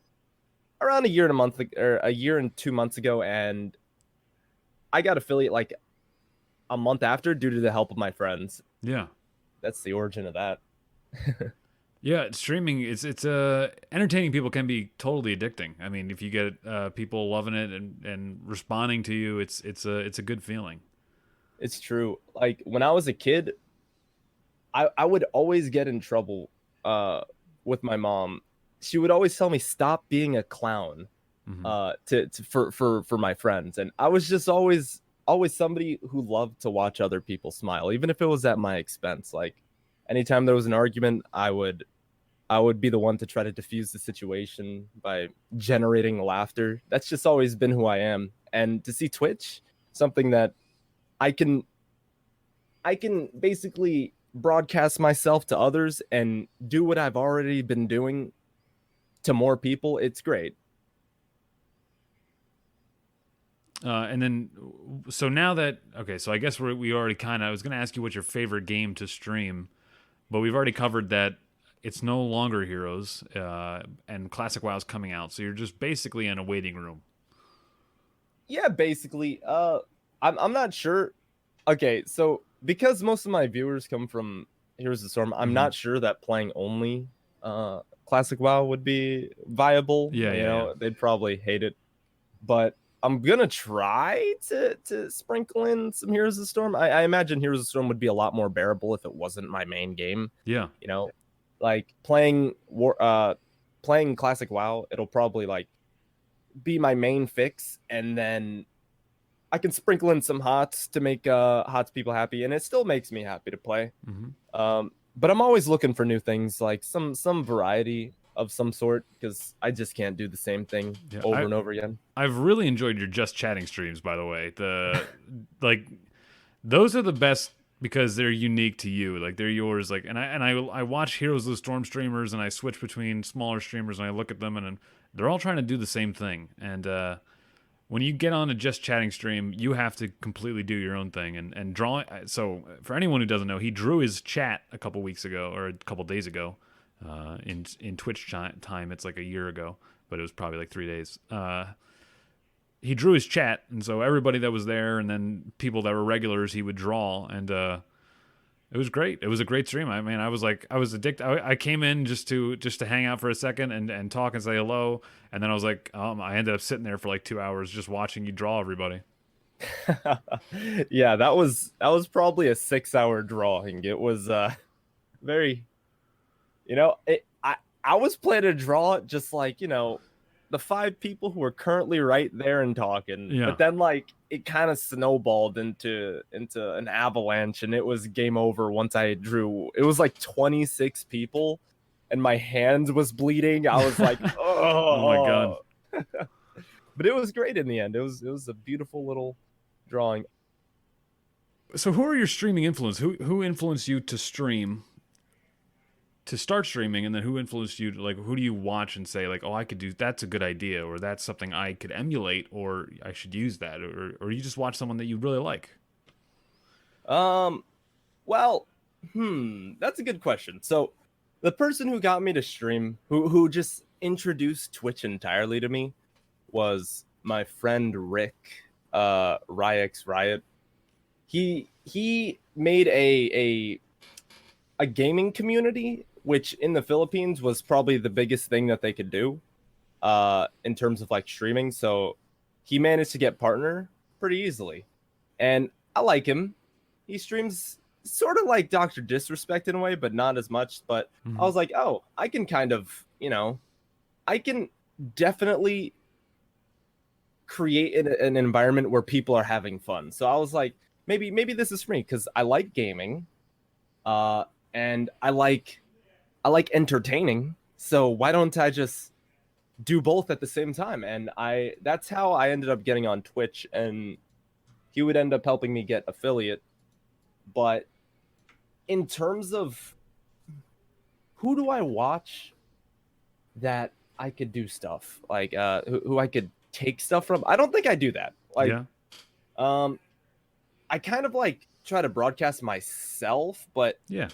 around a year and 2 months ago, and I got affiliate like a month after due to the help of my friends. Yeah. That's the origin of that. Yeah, streaming it's entertaining people can be totally addicting. I mean, if you get people loving it and responding to you, it's a good feeling. It's true. Like when I was a kid, I would always get in trouble with my mom. She would always tell me stop being a clown Hmm. for my friends, and I was just always somebody who loved to watch other people smile, even if it was at my expense. Like anytime there was an argument, I would be the one to try to diffuse the situation by generating laughter. That's just always been who I am. And to see Twitch, something that I can I can basically broadcast myself to others and do what I've already been doing to more people. It's great. And then, so now that okay, so I guess we already kind of. I was going to ask you what's your favorite game to stream, but we've already covered that it's no longer Heroes, and Classic WoW's coming out, so you're just basically in a waiting room. Yeah, basically. I'm not sure. Okay, so because most of my viewers come from Heroes of the Storm, I'm Hmm. not sure that playing only Classic WoW would be viable. Yeah, yeah, yeah. They'd probably hate it, but I'm gonna try to sprinkle in some Heroes of the Storm. I imagine Heroes of the Storm would be a lot more bearable if it wasn't my main game. Yeah. You know, like playing Classic WoW, it'll probably like be my main fix, and then I can sprinkle in some HOTS to make HOTS people happy, and it still makes me happy to play. Hmm. But I'm always looking for new things, like some variety of some sort, because I just can't do the same thing Yeah. over and over again. I've really enjoyed your just chatting streams, by the way. The like those are the best because they're unique to you. Like they're yours. Like and I watch Heroes of the Storm streamers and I switch between smaller streamers and I look at them and they're all trying to do the same thing. And when you get on a just chatting stream, you have to completely do your own thing and draw. So for anyone who doesn't know, he drew his chat a couple weeks ago or a couple days ago. In Twitch time, it's like a year ago, but it was probably like 3 days. He drew his chat, and so everybody that was there, and then people that were regulars, he would draw, and it was great. It was a great stream. I mean, I was addicted. I came in just to hang out for a second and talk and say hello, and then I was like, I ended up sitting there for like 2 hours just watching you draw everybody. Yeah, that was probably a 6 hour drawing. It was very, I was planning to draw it just like, the five people who are currently right there and talking, Yeah. but then like it kind of snowballed into an avalanche, and it was game over once I drew. It was like 26 people, and my hands was bleeding. I was like, Oh my god. oh, but it was great in the end. It was a beautiful little drawing. So who are your streaming influence? Who influenced you to stream? To start streaming, and then who influenced you to, like, who do you watch and say like, oh, I could do that's a good idea, or that's something I could emulate, or I should use that, or you just watch someone that you really like? Um, well, that's a good question. So, the person who got me to stream, who just introduced Twitch entirely to me, was my friend Rick, Ryx Riot. He made a gaming community, which in the Philippines was probably the biggest thing that they could do, in terms of like streaming. So he managed to get partner pretty easily, and I like him. He streams sort of like Dr. Disrespect in a way, but not as much. But I Mm-hmm. was like, oh, I can kind of, I can definitely create an environment where people are having fun. So I was like, maybe this is for me because I like gaming, and I like entertaining. So why don't I just do both at the same time? And I that's how I ended up getting on Twitch, and he would end up helping me get affiliate. But in terms of who do I watch that I could do stuff like who I could take stuff from, I don't think I do that. Like Yeah. um I kind of like try to broadcast myself, but Yeah.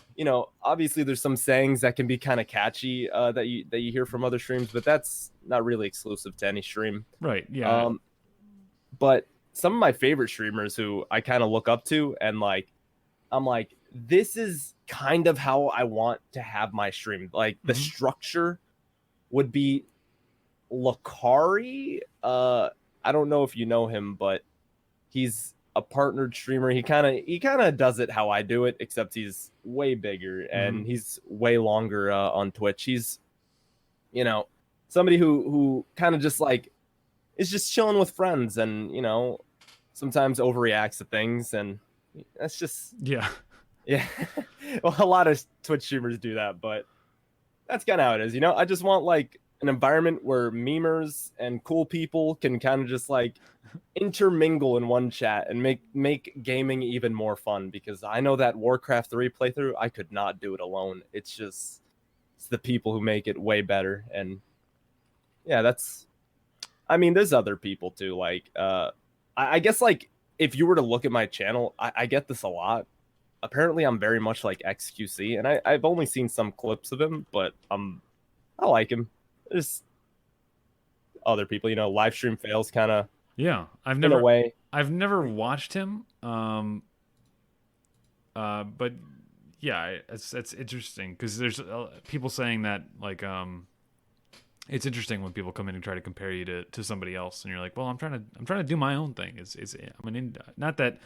obviously there's some sayings that can be kind of catchy that you hear from other streams, but that's not really exclusive to any stream. Right. Yeah. Um, but some of my favorite streamers who I kind of look up to, and like I'm like, this is kind of how I want to have my stream. Like the Hmm. structure would be Lakari. I don't know if you know him, but he's a partnered streamer. He kind of does it how I do it, except he's way bigger Hmm. and he's way longer on Twitch. He's you know somebody who kind of just like is just chilling with friends, and sometimes overreacts to things, and that's just Yeah. yeah. Well, a lot of Twitch streamers do that, but that's kind of how it is. I just want like an environment where memers and cool people can kind of just like intermingle in one chat and make gaming even more fun, because I know that Warcraft 3 playthrough, I could not do it alone. It's the people who make it way better. And yeah, there's other people too. Like I guess like if you were to look at my channel, I get this a lot. Apparently I'm very much like XQC, and I've only seen some clips of him, but I like him. There's other people, live stream fails kind of Yeah. in a way. I've never watched him. But yeah, it's interesting because there's people saying that like it's interesting when people come in and try to compare you to somebody else, and you're like, well, I'm trying to do my own thing. Not that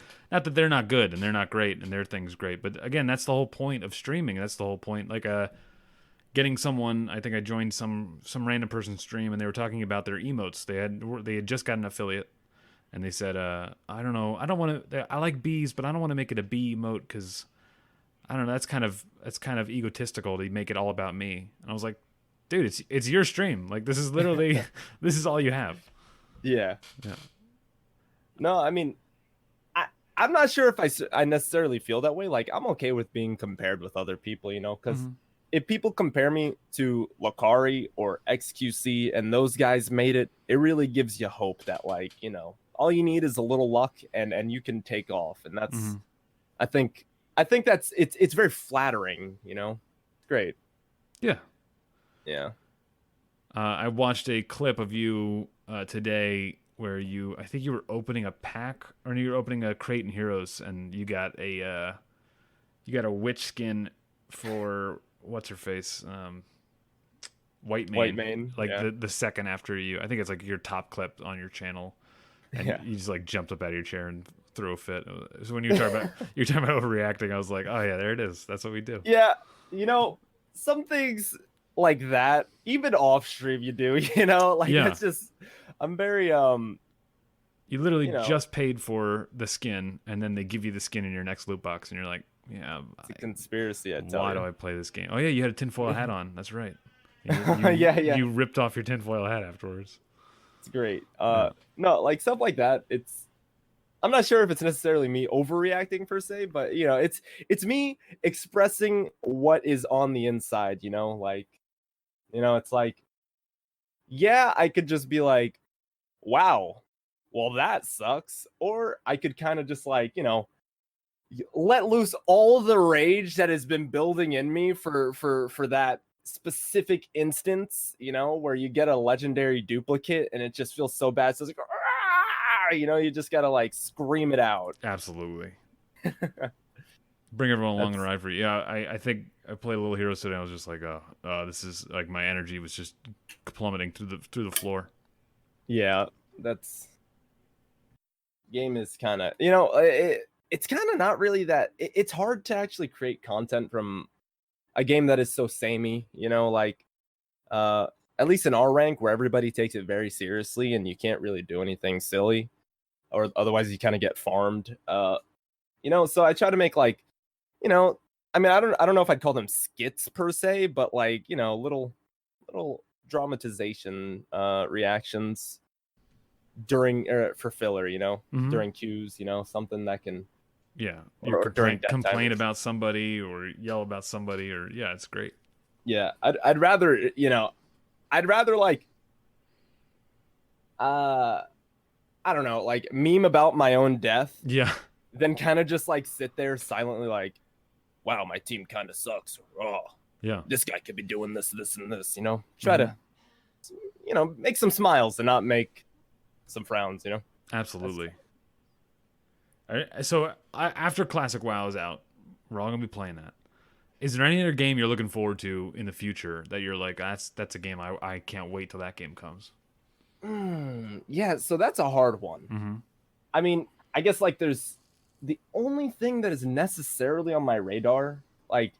they're not good and they're not great and their thing's great, but again, that's the whole point of streaming. That's the whole point. Like getting someone, I think I joined some random person's stream and they were talking about their emotes. They had just got an affiliate, and they said, I don't know, I don't want to. I like bees, but I don't want to make it a bee emote because I don't know. That's kind of egotistical to make it all about me. And I was like, dude, it's your stream. Like this is literally this is all you have. Yeah. Yeah. No, I I'm not sure if I necessarily feel that way. Like I'm okay with being compared with other people, because Hmm. if people compare me to Lakari or XQC and those guys made it, it really gives you hope that like, all you need is a little luck, and you can take off. And that's Hmm. I think I think that's it's very flattering, It's great. Yeah. Yeah. I watched a clip of you today where I think you were opening a pack or you were opening a crate in Heroes, and you got a witch skin for what's her face, White White Mane. mane. Like Yeah. the second after you, I think it's like your top clip on your channel, and Yeah. you just like jumped up out of your chair and threw a fit. So when you're talking about overreacting, I was like, oh yeah, there it is. That's what we do. Yeah, some things like that, even off stream, you do, like Yeah, that's just, I'm very, you literally you know, just paid for the skin, and then they give you the skin in your next loot box, and you're like, yeah, it's a conspiracy, I tell why do you. I play this game? Oh yeah, you had a tinfoil hat on. That's right. Yeah, yeah, You ripped off your tinfoil hat afterwards. it's great. Yeah. No, like stuff like that. I'm not sure if it's necessarily me overreacting per se, but it's me expressing what is on the inside. Like, it's like, yeah, I could just be like, wow, well, that sucks. Or I could kind of just like, let loose all the rage that has been building in me for that specific instance, where you get a legendary duplicate and it just feels so bad. So it's like, "Ah!" you just gotta like scream it out. Absolutely. Bring everyone along the That's ride for you. Yeah, I think I played a little Heroes today. I was just like, this is like my energy was just plummeting through the floor. yeah, that's game is kind of it's kind of not really that it's hard to actually create content from a game that is so samey, like uh at least in our rank where everybody takes it very seriously and you can't really do anything silly, or otherwise you kind of get farmed. So I try to make like, you know, I mean, I don't know if I'd call them skits per se, but like, little dramatization reactions during for filler, Mm-hmm. during cues, something that can Yeah, you or during death complain timers. about somebody or yell about somebody, or yeah, it's great. Yeah, I'd rather, I'd rather like uh I don't know, like meme about my own death Yeah, than kind of just like sit there silently like, wow, my team kind of sucks. Or, oh, yeah. this guy could be doing this, this, and this. Try Mm-hmm. to, make some smiles and not make some frowns. That's Absolutely. All right, so after Classic WoW is out, we're all gonna be playing that. Is there any other game you're looking forward to in the future that you're like, that's a game I can't wait till that game comes? yeah. So that's a hard one. Mm-hmm. I mean, I guess like there's the only thing that is necessarily on my radar, like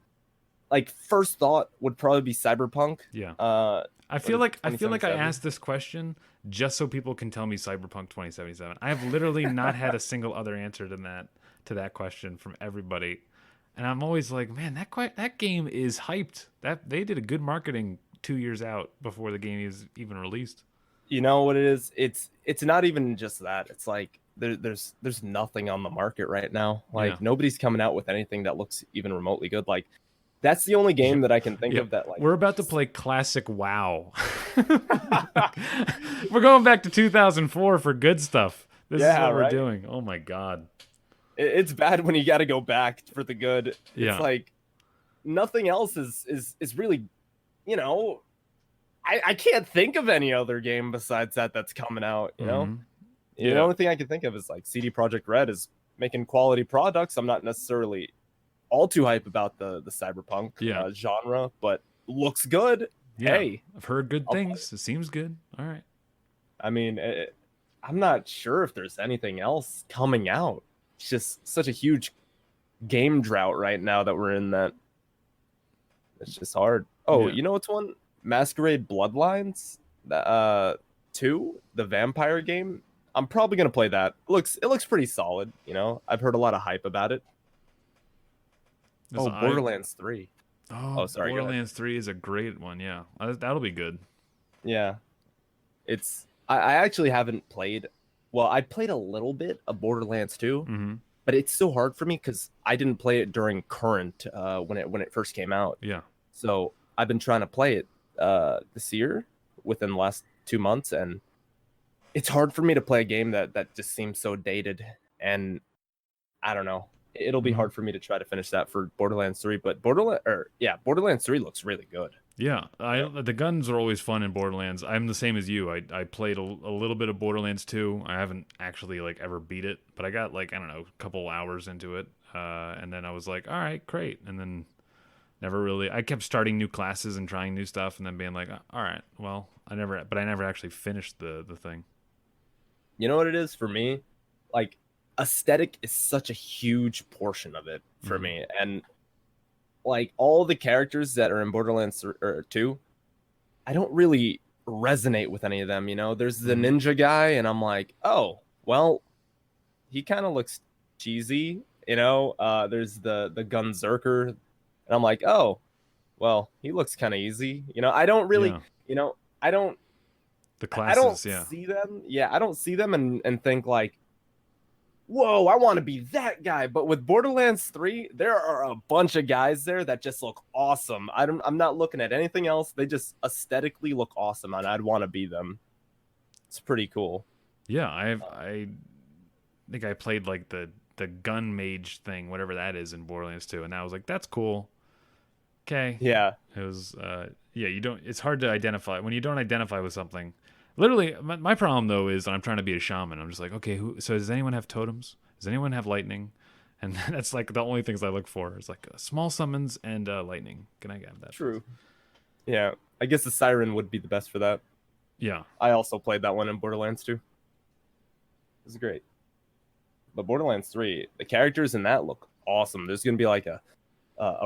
first thought would probably be Cyberpunk. Yeah. Uh, I what feel is it, like I 2077? asked this question just so people can tell me Cyberpunk 2077. I have literally not had a single other answer to that question from everybody, and I'm always like, man, that game is hyped. That they did a good marketing 2 years out before the game is even released. You know what it is? It's not even just that. It's like there's nothing on the market right now. Yeah, Like nobody's coming out with anything that looks even remotely good. Like that's the only yeah, game that I can think yeah. of that like We're about to just play classic WoW. We're going back to 2004 for good stuff. This is yeah, what we're right. doing. Oh my god. It's bad when you got to go back for the good. It's Yeah. like nothing else is really, you know, I can't think of any other game besides that's coming out, Mm-hmm. The Yeah. only thing I can think of is like CD Projekt Red is making quality products. I'm not necessarily all too hype about the cyberpunk Yeah. genre, but looks good. Yeah, Hey, I've heard good I'll play. things. It seems good. All right. I mean, I'm not sure if there's anything else coming out. It's just such a huge game drought right now that we're in that it's just hard. Oh, Yeah. you know what's one? Masquerade Bloodlines, two, the vampire game. I'm probably gonna play that. It looks pretty solid. I've heard a lot of hype about it. That's, Oh, I Borderlands 3. oh, Oh, sorry, go ahead. Borderlands 3 is a great one. Yeah, that'll be good. Yeah, I actually haven't played. Well, I played a little bit of Borderlands 2, Mm-hmm. but it's so hard for me because I didn't play it during current when it first came out. Yeah. So I've been trying to play it this year within the last 2 months, and it's hard for me to play a game that just seems so dated. And I don't know. It'll be Mm-hmm. hard for me to try to finish that for Borderlands 3, but Borderlands 3 looks really good. Yeah, the guns are always fun in Borderlands. I'm the same as you. I played a little bit of Borderlands 2. I haven't actually like ever beat it, but I got like I don't know a couple hours into it, and then I was like, all right, great, and then never really. I kept starting new classes and trying new stuff, and then being like, all right, well, I never actually finished the thing. You know what it is for me? Like aesthetic is such a huge portion of it for Mm-hmm. me. And like all the characters that are in Borderlands 2, I don't really resonate with any of them, There's the Mm-hmm. ninja guy and I'm like, "Oh, well, he kind of looks cheesy, There's the Gunzerker and I'm like, "Oh, well, he looks kind of easy." I don't really, Yeah, I don't the I don't classes. Yeah, see them. Yeah, I don't see them and think like, whoa, I want to be that guy. But with Borderlands 3, there are a bunch of guys there that just look awesome. I'm not looking at anything else. They just aesthetically look awesome, and I'd want to be them. It's pretty cool. yeah. I think I played like the gun mage thing, whatever that is in Borderlands 2, and I was like, that's cool. Okay. Yeah. It was yeah, you don't it's hard to identify when you don't identify with something. Literally my problem though is I'm trying to be a shaman. I'm just like, okay, so does anyone have totems? Does anyone have lightning? And that's like the only things I look for is like small summons and lightning. Can I have that, please? True. Yeah. I guess the Siren would be the best for that. Yeah. I also played that one in Borderlands 2. It was great. But Borderlands 3, the characters in that look awesome. There's gonna be like a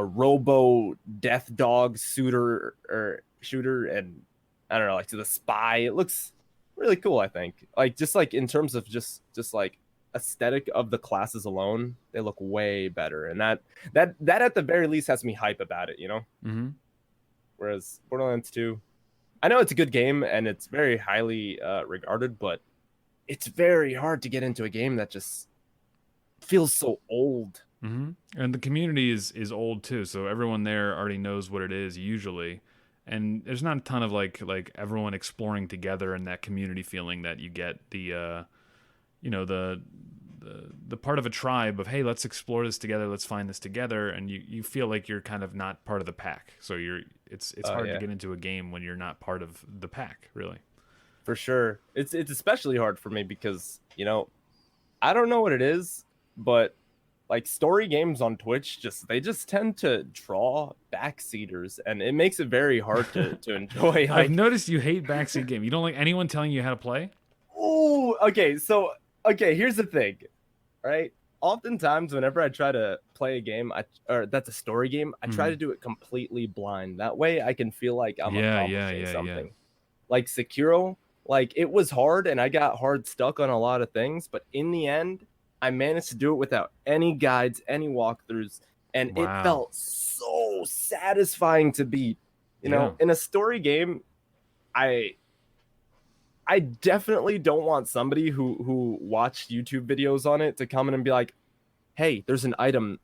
robo death dog suitor or shooter, and I don't know, like to the spy. It looks really cool. I think, like just like in terms of just like aesthetic of the classes alone, they look way better, and that at the very least has me hype about it, you know. Mm-hmm. Whereas Borderlands 2, I know it's a good game and it's very highly regarded, but it's very hard to get into a game that just feels so old. Mm-hmm. And the community is old too, so everyone there already knows what it is usually, and there's not a ton of like everyone exploring together and that community feeling that you get the part of a tribe of, hey, let's explore this together, let's find this together, and you feel like you're kind of not part of the pack. So it's hard to Yeah, get into a game when you're not part of the pack, really. for sure. It's especially hard for me because, I don't know what it is, but like story games on Twitch they just tend to draw backseaters, and it makes it very hard to enjoy. I've Like, noticed you hate backseat game. You don't like anyone telling you how to play? oh, okay, so okay, here's the thing, right? Oftentimes, whenever I try to play a game, or that's a story game, I try to do it completely blind. That way, I can feel like I'm accomplishing something. Like Sekiro, like it was hard, and I got hard stuck on a lot of things, but in the end, I managed to do it without any guides, any walkthroughs, and it Wow. felt so satisfying to beat. Yeah. In a story game, I I definitely don't want somebody who watched YouTube videos on it to come in and be like, "Hey, there's an item,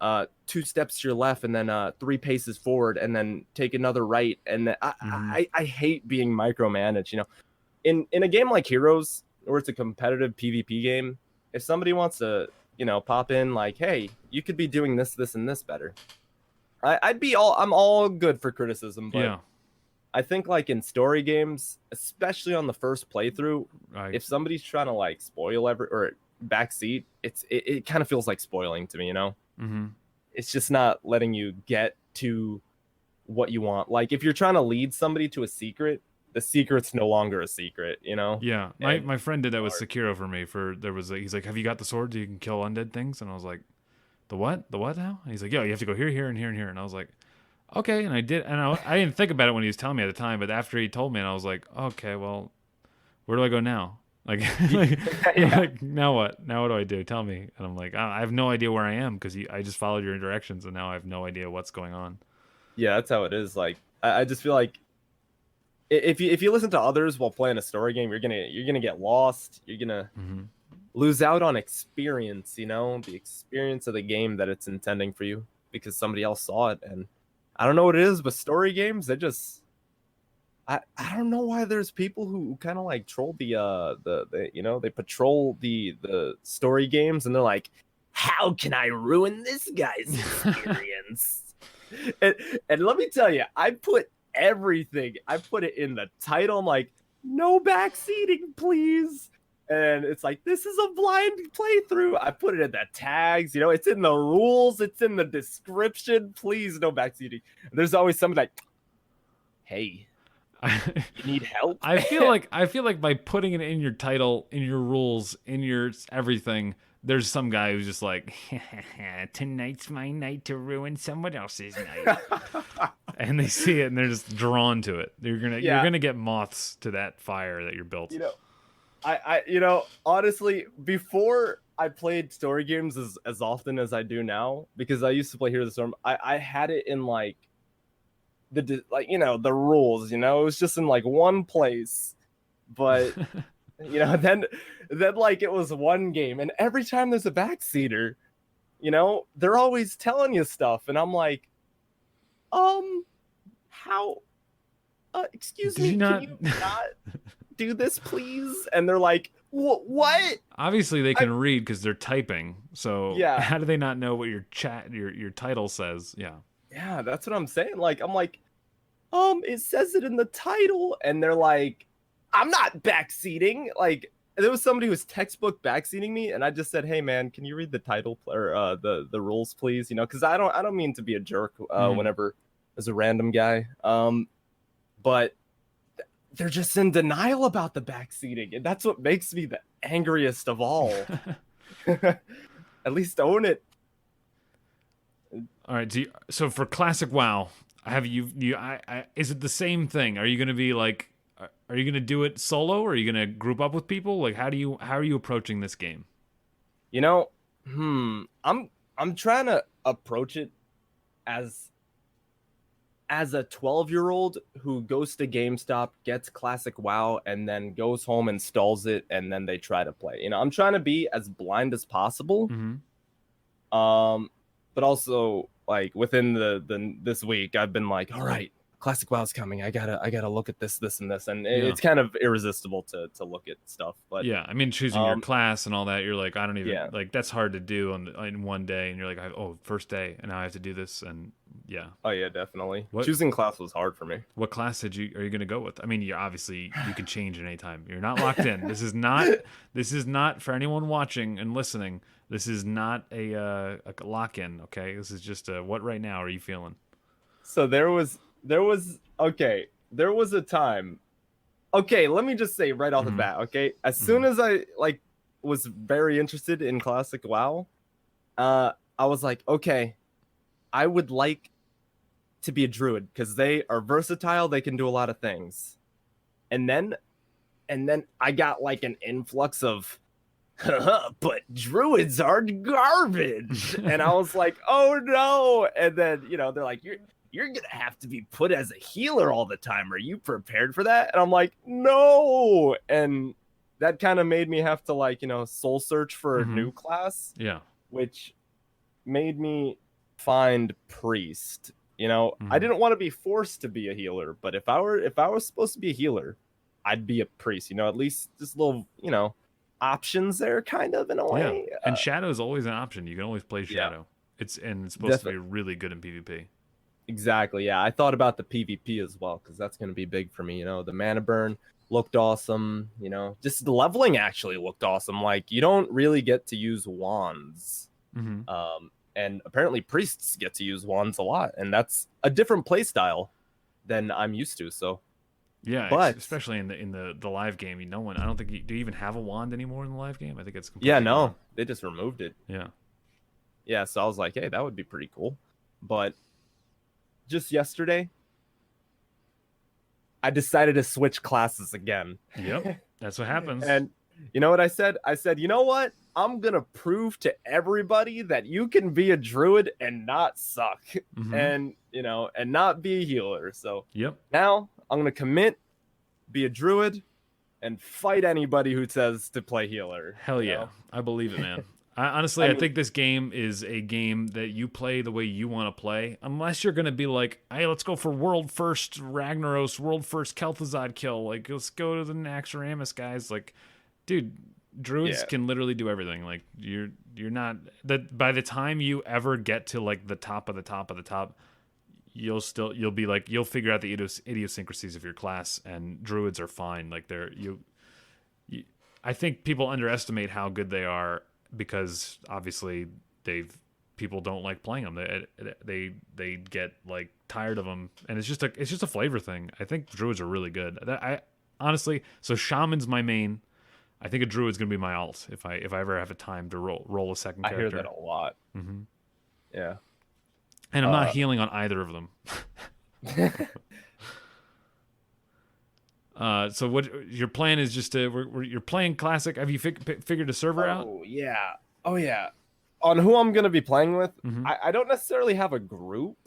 2 steps to your left, and then 3 paces forward, and then take another right." And Mm-hmm. I hate being micromanaged. In a game like Heroes, where it's a competitive PvP game, if somebody wants to pop in like, "Hey, you could be doing this, this, and this better," I'm all good for criticism, but Yeah. I think like in story games, especially on the first playthrough, I if somebody's trying to like spoil or backseat, it kind of feels like spoiling to me, mm-hmm. It's just not letting you get to what you want. Like if you're trying to lead somebody to a secret, the secret's no longer a secret. Yeah. My And my friend did that with hard. Sekiro for me. He's like, "Have you got the sword so you can kill undead things?" And I was like, "The what? The what now?" And he's like, "Yo, you have to go here, here, and here, and here." And I was like, "Okay." And I did, and I didn't think about it when he was telling me at the time, but after he told me, and I was like, "Okay, well, where do I go now?" Like, Yeah. like now what? Now what do I do? Tell me. And I'm like, I have no idea where I am because I just followed your directions, and now I have no idea what's going on. Yeah, that's how it is. Like I just feel like if you listen to others while playing a story game, you're gonna get lost. You're gonna Mm-hmm. lose out on experience, the experience of the game that it's intending for you because somebody else saw it. And I don't know what it is, but story games, I don't know why there's people who kind of like troll they patrol the story games, and they're like, how can I ruin this guy's experience? and, and let me tell you, I put it in the title. I'm like, no backseating, please. And it's like, this is a blind playthrough. I put it in the tags, it's in the rules, it's in the description. Please, no backseating. There's always somebody like, hey, you need help? I feel like by putting it in your title, in your rules, in your everything, there's some guy who's just like, tonight's my night to ruin someone else's night. And they see it and they're just drawn to it. You're Yeah, gonna get moths to that fire that you're built. honestly, before I played story games as often as I do now, because I used to play Heroes of the Storm, I had it in like the rules, it was just in like one place. But then like it was one game, and every time there's a backseater, they're always telling you stuff, and I'm like, how excuse Did you me, can not? you not do this, please? And they're like, what? Obviously, they I can read because they're typing. So Yeah, how do they not know what your title says? Yeah. yeah, that's what I'm saying. Like, I'm like, it says it in the title, and they're like, I'm not backseating. Like, there was somebody who was textbook backseating me, and I just said, hey man, can you read the title or the rules, please? Because I don't mean to be a jerk Mhm. whenever there's a random guy. But they're just in denial about the backseating, and that's what makes me the angriest of all. At least own it. All right. So for classic WoW, have is it the same thing? Are you going to be like, are you going to do it solo, or are you going to group up with people? Like, how are you approaching this game? You know, I'm trying to approach it as a 12-year-old who goes to GameStop, gets classic WoW, and then goes home, installs it, and then they try to play. I'm trying to be as blind as possible. Mm-hmm. But also like within the this week, I've been like, all right, classic WoW's coming. I gotta look at this and this, and Yeah. it's kind of irresistible to look at stuff. But Yeah, I mean, choosing your um, class and all that, you're like, I don't even yeah. like that's hard to do in one day, and you're like, oh, first day, and now I have to do this, and yeah. Oh yeah, definitely. What Choosing class was hard for me. what class are you gonna go with? I mean, you obviously you can change at any time. You're not locked in. This is not for anyone watching and listening. This is not a lock in. Okay, this is just a what right now are you feeling? So there was okay. There was a time. Okay, let me just say right off the Mm-hmm. bat. Okay, as Mm-hmm. soon as I was very interested in classic WoW, I was like, okay, I would like to be a druid because they are versatile. They can do a lot of things. And then I got like an influx of, but druids are garbage. And I was like, oh no. And then, they're like, you're gonna have to be put as a healer all the time. Are you prepared for that? And I'm like, no. And that kind of made me have to like, soul search for a Mm-hmm. new class, Yeah. which made me find priest. I Mm-hmm. didn't want to be forced to be a healer, but if I was supposed to be a healer, I'd be a priest. At least just little, options there, kind of in a Yeah. way. And Shadow is always an option. You can always play Yeah, Shadow. It's supposed to be definitely, really good in PvP. exactly. Yeah, I thought about the PvP as well because that's going to be big for me. The mana burn looked awesome. Just the leveling actually looked awesome. Like you don't really get to use wands. Mm-hmm. And apparently priests get to use wands a lot, and that's a different play style than I'm used to. So, Yeah, but especially in the live game, no one. I don't think do you even have a wand anymore in the live game. I think it's yeah, completely no, gone. they just removed it. Yeah. Yeah, so I was like, hey, that would be pretty cool. But just yesterday, I decided to switch classes again. Yep. That's what happens. And you know what I said? I said, you know what? I'm gonna prove to everybody that you can be a druid and not suck, Mm-hmm. and and not be a healer. So Yep. now I'm gonna commit, be a druid, and fight anybody who says to play healer. Hell yeah, I believe it, man. I Honestly, I mean, think this game is a game that you play the way you want to play, unless you're gonna be like, "Hey, let's go for world first Ragnaros, world first Kel'Thuzad kill. Like, let's go to the Naxxramas, guys." Like, dude, druids yeah, can literally do everything. Like, you're not that by the time you ever get to like the top of the top of the top, you'll be like you'll figure out the idiosyncrasies of your class, and druids are fine. Like, you I think people underestimate how good they are because obviously they've people don't like playing them. They get like tired of them, and it's just a flavor thing. I think druids are really good. I honestly, so shaman's my main. I think a druid's gonna be my alt if I ever have a time to roll a second I hear that character. a lot. Hmm. Yeah. And I'm not Uh, healing on either of them. So what your plan is just to you're playing classic. Have you figured a server out? oh yeah. Oh yeah. On who I'm gonna be playing with, Hmm. I don't necessarily have a group,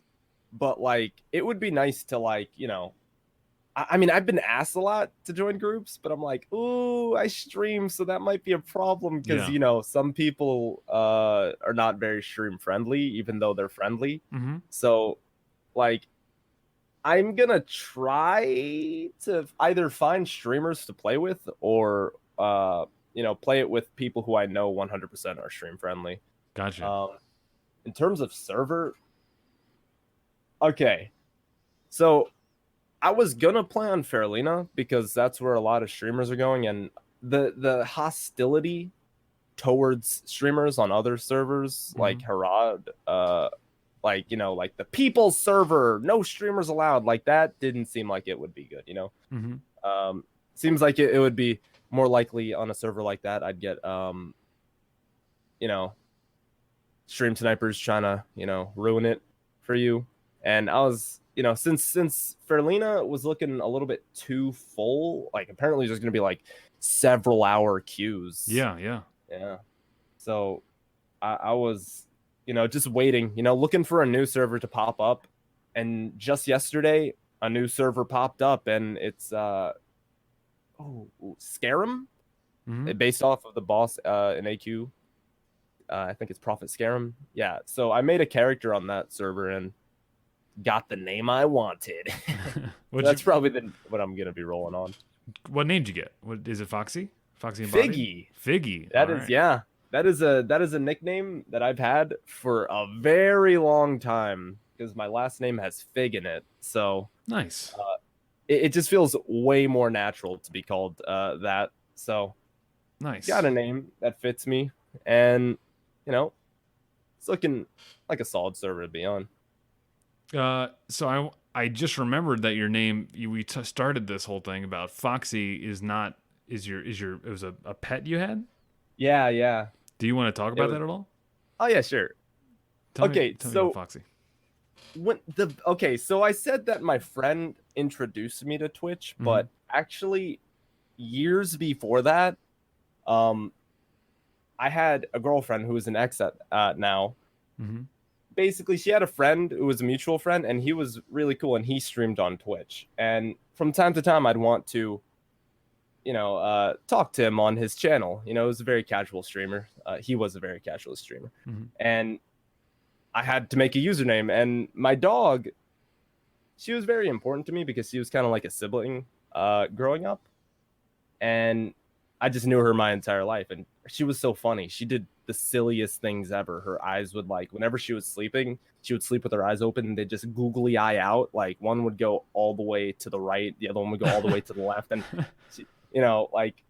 but like it would be nice to like, I mean, I've been asked a lot to join groups, but I'm like, ooh, I stream, so that might be a problem because Yeah. some people are not very stream friendly, even though they're friendly. Hmm. So, like, I'm gonna try to either find streamers to play with or play it with people who I know 100% are stream friendly. Gotcha. Um, in terms of server, okay, so I was gonna play on Fairlina because that's where a lot of streamers are going, and the hostility towards streamers on other servers like Hmm. Harad, like like the people's server, no streamers allowed, like that didn't seem like it would be good. Hmm. Seems like it would be more likely on a server like that. I'd get you know, stream snipers trying to ruin it for you, and I was since Fairlina was looking a little bit too full, like apparently there's gonna be like several hour queues. Yeah. Yeah. Yeah. So I was, just waiting, looking for a new server to pop up. And just yesterday, a new server popped up, and it's Scarum, Mm-hmm. based off of the boss in AQ. I think it's Prophet Scarum. Yeah. So I made a character on that server and got the name I wanted. So What'd that's you? probably what I'm gonna be rolling on. What name did you get? What is it? Foxy? Foxy embodied? Figgy. Figgy. That All is, right. yeah. That is a nickname that I've had for a very long time because my last name has Fig in it. So Nice. it just feels way more natural to be called that. So got Nice. a name that fits me, and you know, it's looking like a solid server to be on. So I just remembered that your name we started this whole thing about Foxy is your it was a pet you had. Yeah, yeah. Do you want to talk It about was. that at all? Oh yeah, sure. Tell me Okay, tell me about so Foxy. so I said that my friend introduced me to Twitch, Mm-hmm. but actually years before that, um, I had a girlfriend who was an ex at now. Mm-hmm. Basically, she had a friend who was a mutual friend, and he was really cool, and he streamed on Twitch. And from time to time, I'd want to, talk to him on his channel. It was a very casual streamer. He was a very casual streamer, Mm-hmm. and I had to make a username. And my dog, she was very important to me because she was kind of like a sibling growing up, and I just knew her my entire life. And she was so funny. She did the silliest things ever. Her eyes would, like, whenever she was sleeping, she would sleep with her eyes open and they just googly eye out. Like, one would go all the way to the right, the other one would go all the way to the left. And she, like,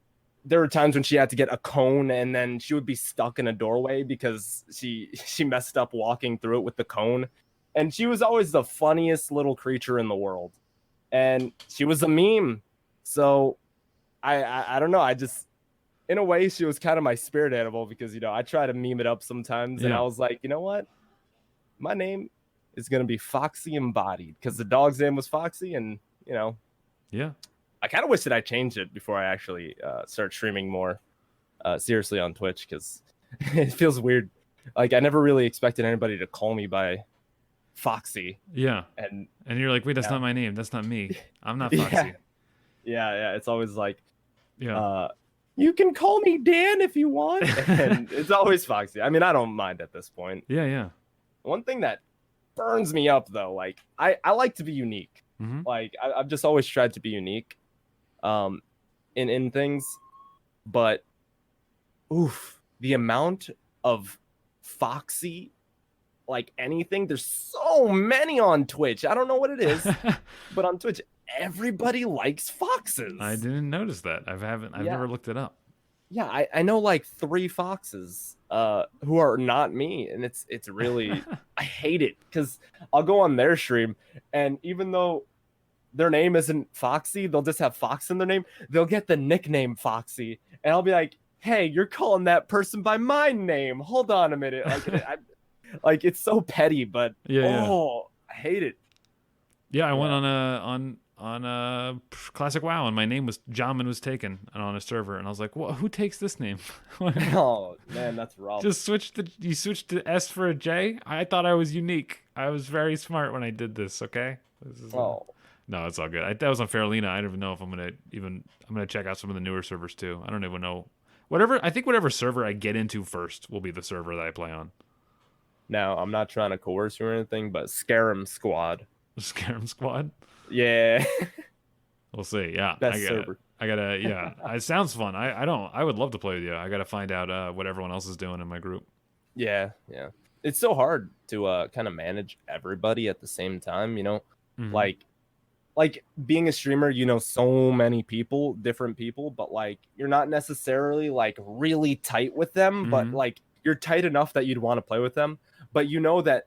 there were times when she had to get a cone and then she would be stuck in a doorway because she messed up walking through it with the cone. And she was always the funniest little creature in the world. And she was a meme. So I don't know. I just, in a way, she was kind of my spirit animal because I try to meme it up sometimes, and I Yeah. was like, you know what, my name is gonna be FoxyEmbodied because the dog's name was Foxy, and Yeah. I kind of wish that I changed it before I actually start streaming more seriously on Twitch because it feels weird. Like, I never really expected anybody to call me by Foxy, Yeah. and And you're like, wait, that's yeah, not my name. That's not me. I'm not yeah, Foxy. yeah. It's always like, Yeah. uh, you can call me Dan if you want, and it's always Foxy. I mean, I don't mind at this point. Yeah. Yeah. One thing that burns me up though, like, I like to be unique. Mm-hmm. Like, I've just always tried to be unique, um, in things. But oof, the amount of Foxy, like, anything. There's so many on Twitch. I don't know what it is, but on Twitch, everybody likes I foxes. didn't notice that. I've Yeah, never looked it up. yeah. I know like three foxes who are not me, and it's really, I hate it because I'll go on their stream, and even though their name isn't Foxy, they'll just have Fox in their name. They'll get the nickname Foxy, and I'll be like, "Hey, you're calling that person by my name. Hold on a minute." Like, it's so petty, but Yeah. Yeah. oh, I hate it. Yeah, I went Yeah. on a classic WoW, and my name was Jamin was taken and on a server, and I was like, "Well, who takes this name?" Oh man, that's rough. Just you switched the S for a J. I thought I was unique. I was very smart when I did this. Okay, this is Oh no, it's all good. That was on Farolina. I don't even know if I'm gonna check out some of the newer servers too. I don't even know. Whatever server I get into first will be the server that I play on. no, I'm not trying to coerce you or anything, but Scarum Squad. Scarum Squad. Yeah, We'll see. Yeah, best server. I gotta. Yeah, it sounds fun. I don't. I would love to play with you. I gotta find out what everyone else is doing in my group. Yeah, yeah. It's so hard to kind of manage everybody at the same time, Hmm. like being a streamer, so many people, different people, but like you're not necessarily like really tight with them, but Hmm. like you're tight enough that you'd want to play with them, but you know that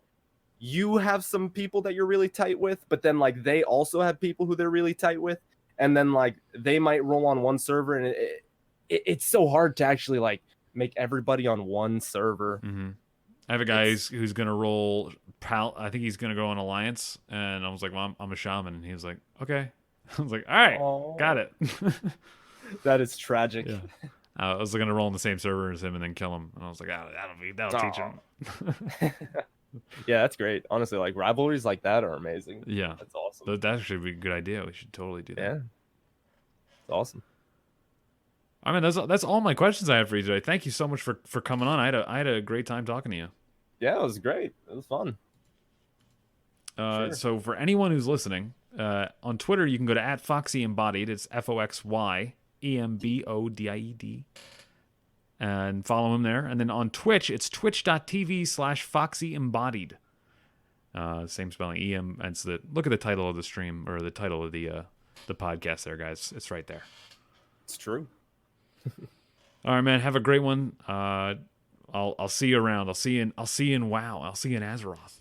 you have some people that you're really tight with, but then like they also have people who they're really tight with, and then like they might roll on one server, and it's so hard to actually like make everybody on one server. Hmm. I have a guy It's who's gonna roll. I think he's gonna go on Alliance, and I was like, "Well, I'm a shaman." And he was like, "Okay." I was like, "All right, got oh, it." that is tragic. Yeah. I was going to roll in the same server as him and then kill him. And I was like, that'll teach him. Yeah, that's great. Honestly, like rivalries like that are amazing. Yeah. That's awesome. That actually would be a good idea. We should totally do that. Yeah. It's awesome. I mean, that's all my questions I have for you today. Thank you so much for coming on. I had a great time talking to you. Yeah, it was great. It was fun. Sure. So for anyone who's listening, on Twitter, you can go to @FoxyEmbodied. It's FoxyEmbodied. And follow him there. And then on Twitch, it's twitch.tv/FoxyEmbodied. Same spelling, EM. And so look at the title of the stream, or the title of the podcast there, guys. It's right there. It's true. All right, man. Have a great one. I'll see you around. I'll see you in WoW. I'll see you in Azeroth.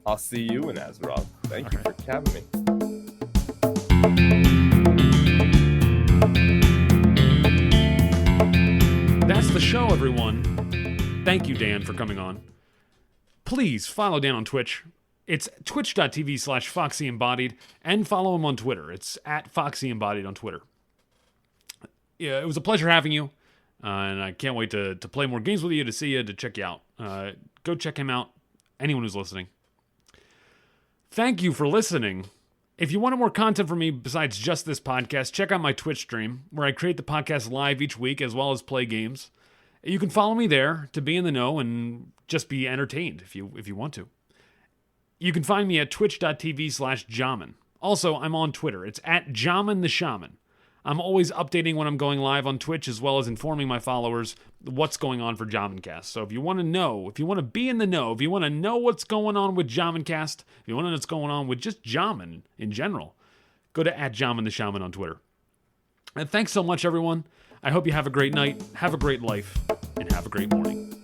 I'll see you in Azeroth. Thank you for having me. That's the show, everyone. Thank you, Dan, for coming on. Please follow Dan on Twitch. It's twitch.tv/FoxyEmbodied, and follow him on Twitter. It's @FoxyEmbodied on Twitter. Yeah, it was a pleasure having you, and I can't wait to play more games with you, to see you, to check you out. Go check him out, anyone who's listening. Thank you for listening. If you wanted more content from me besides just this podcast, check out my Twitch stream, where I create the podcast live each week as well as play games. You can follow me there to be in the know and just be entertained if you want to. You can find me at twitch.tv/Jamin. Also, I'm on Twitter. It's @JaminTheShaman. I'm always updating when I'm going live on Twitch, as well as informing my followers what's going on for Jamincast. So if you want to know, if you want to be in the know, if you want to know what's going on with Jamincast, if you want to know what's going on with just Jamin in general, go to @JaminTheShaman on Twitter. And thanks so much, everyone. I hope you have a great night, have a great life, and have a great morning.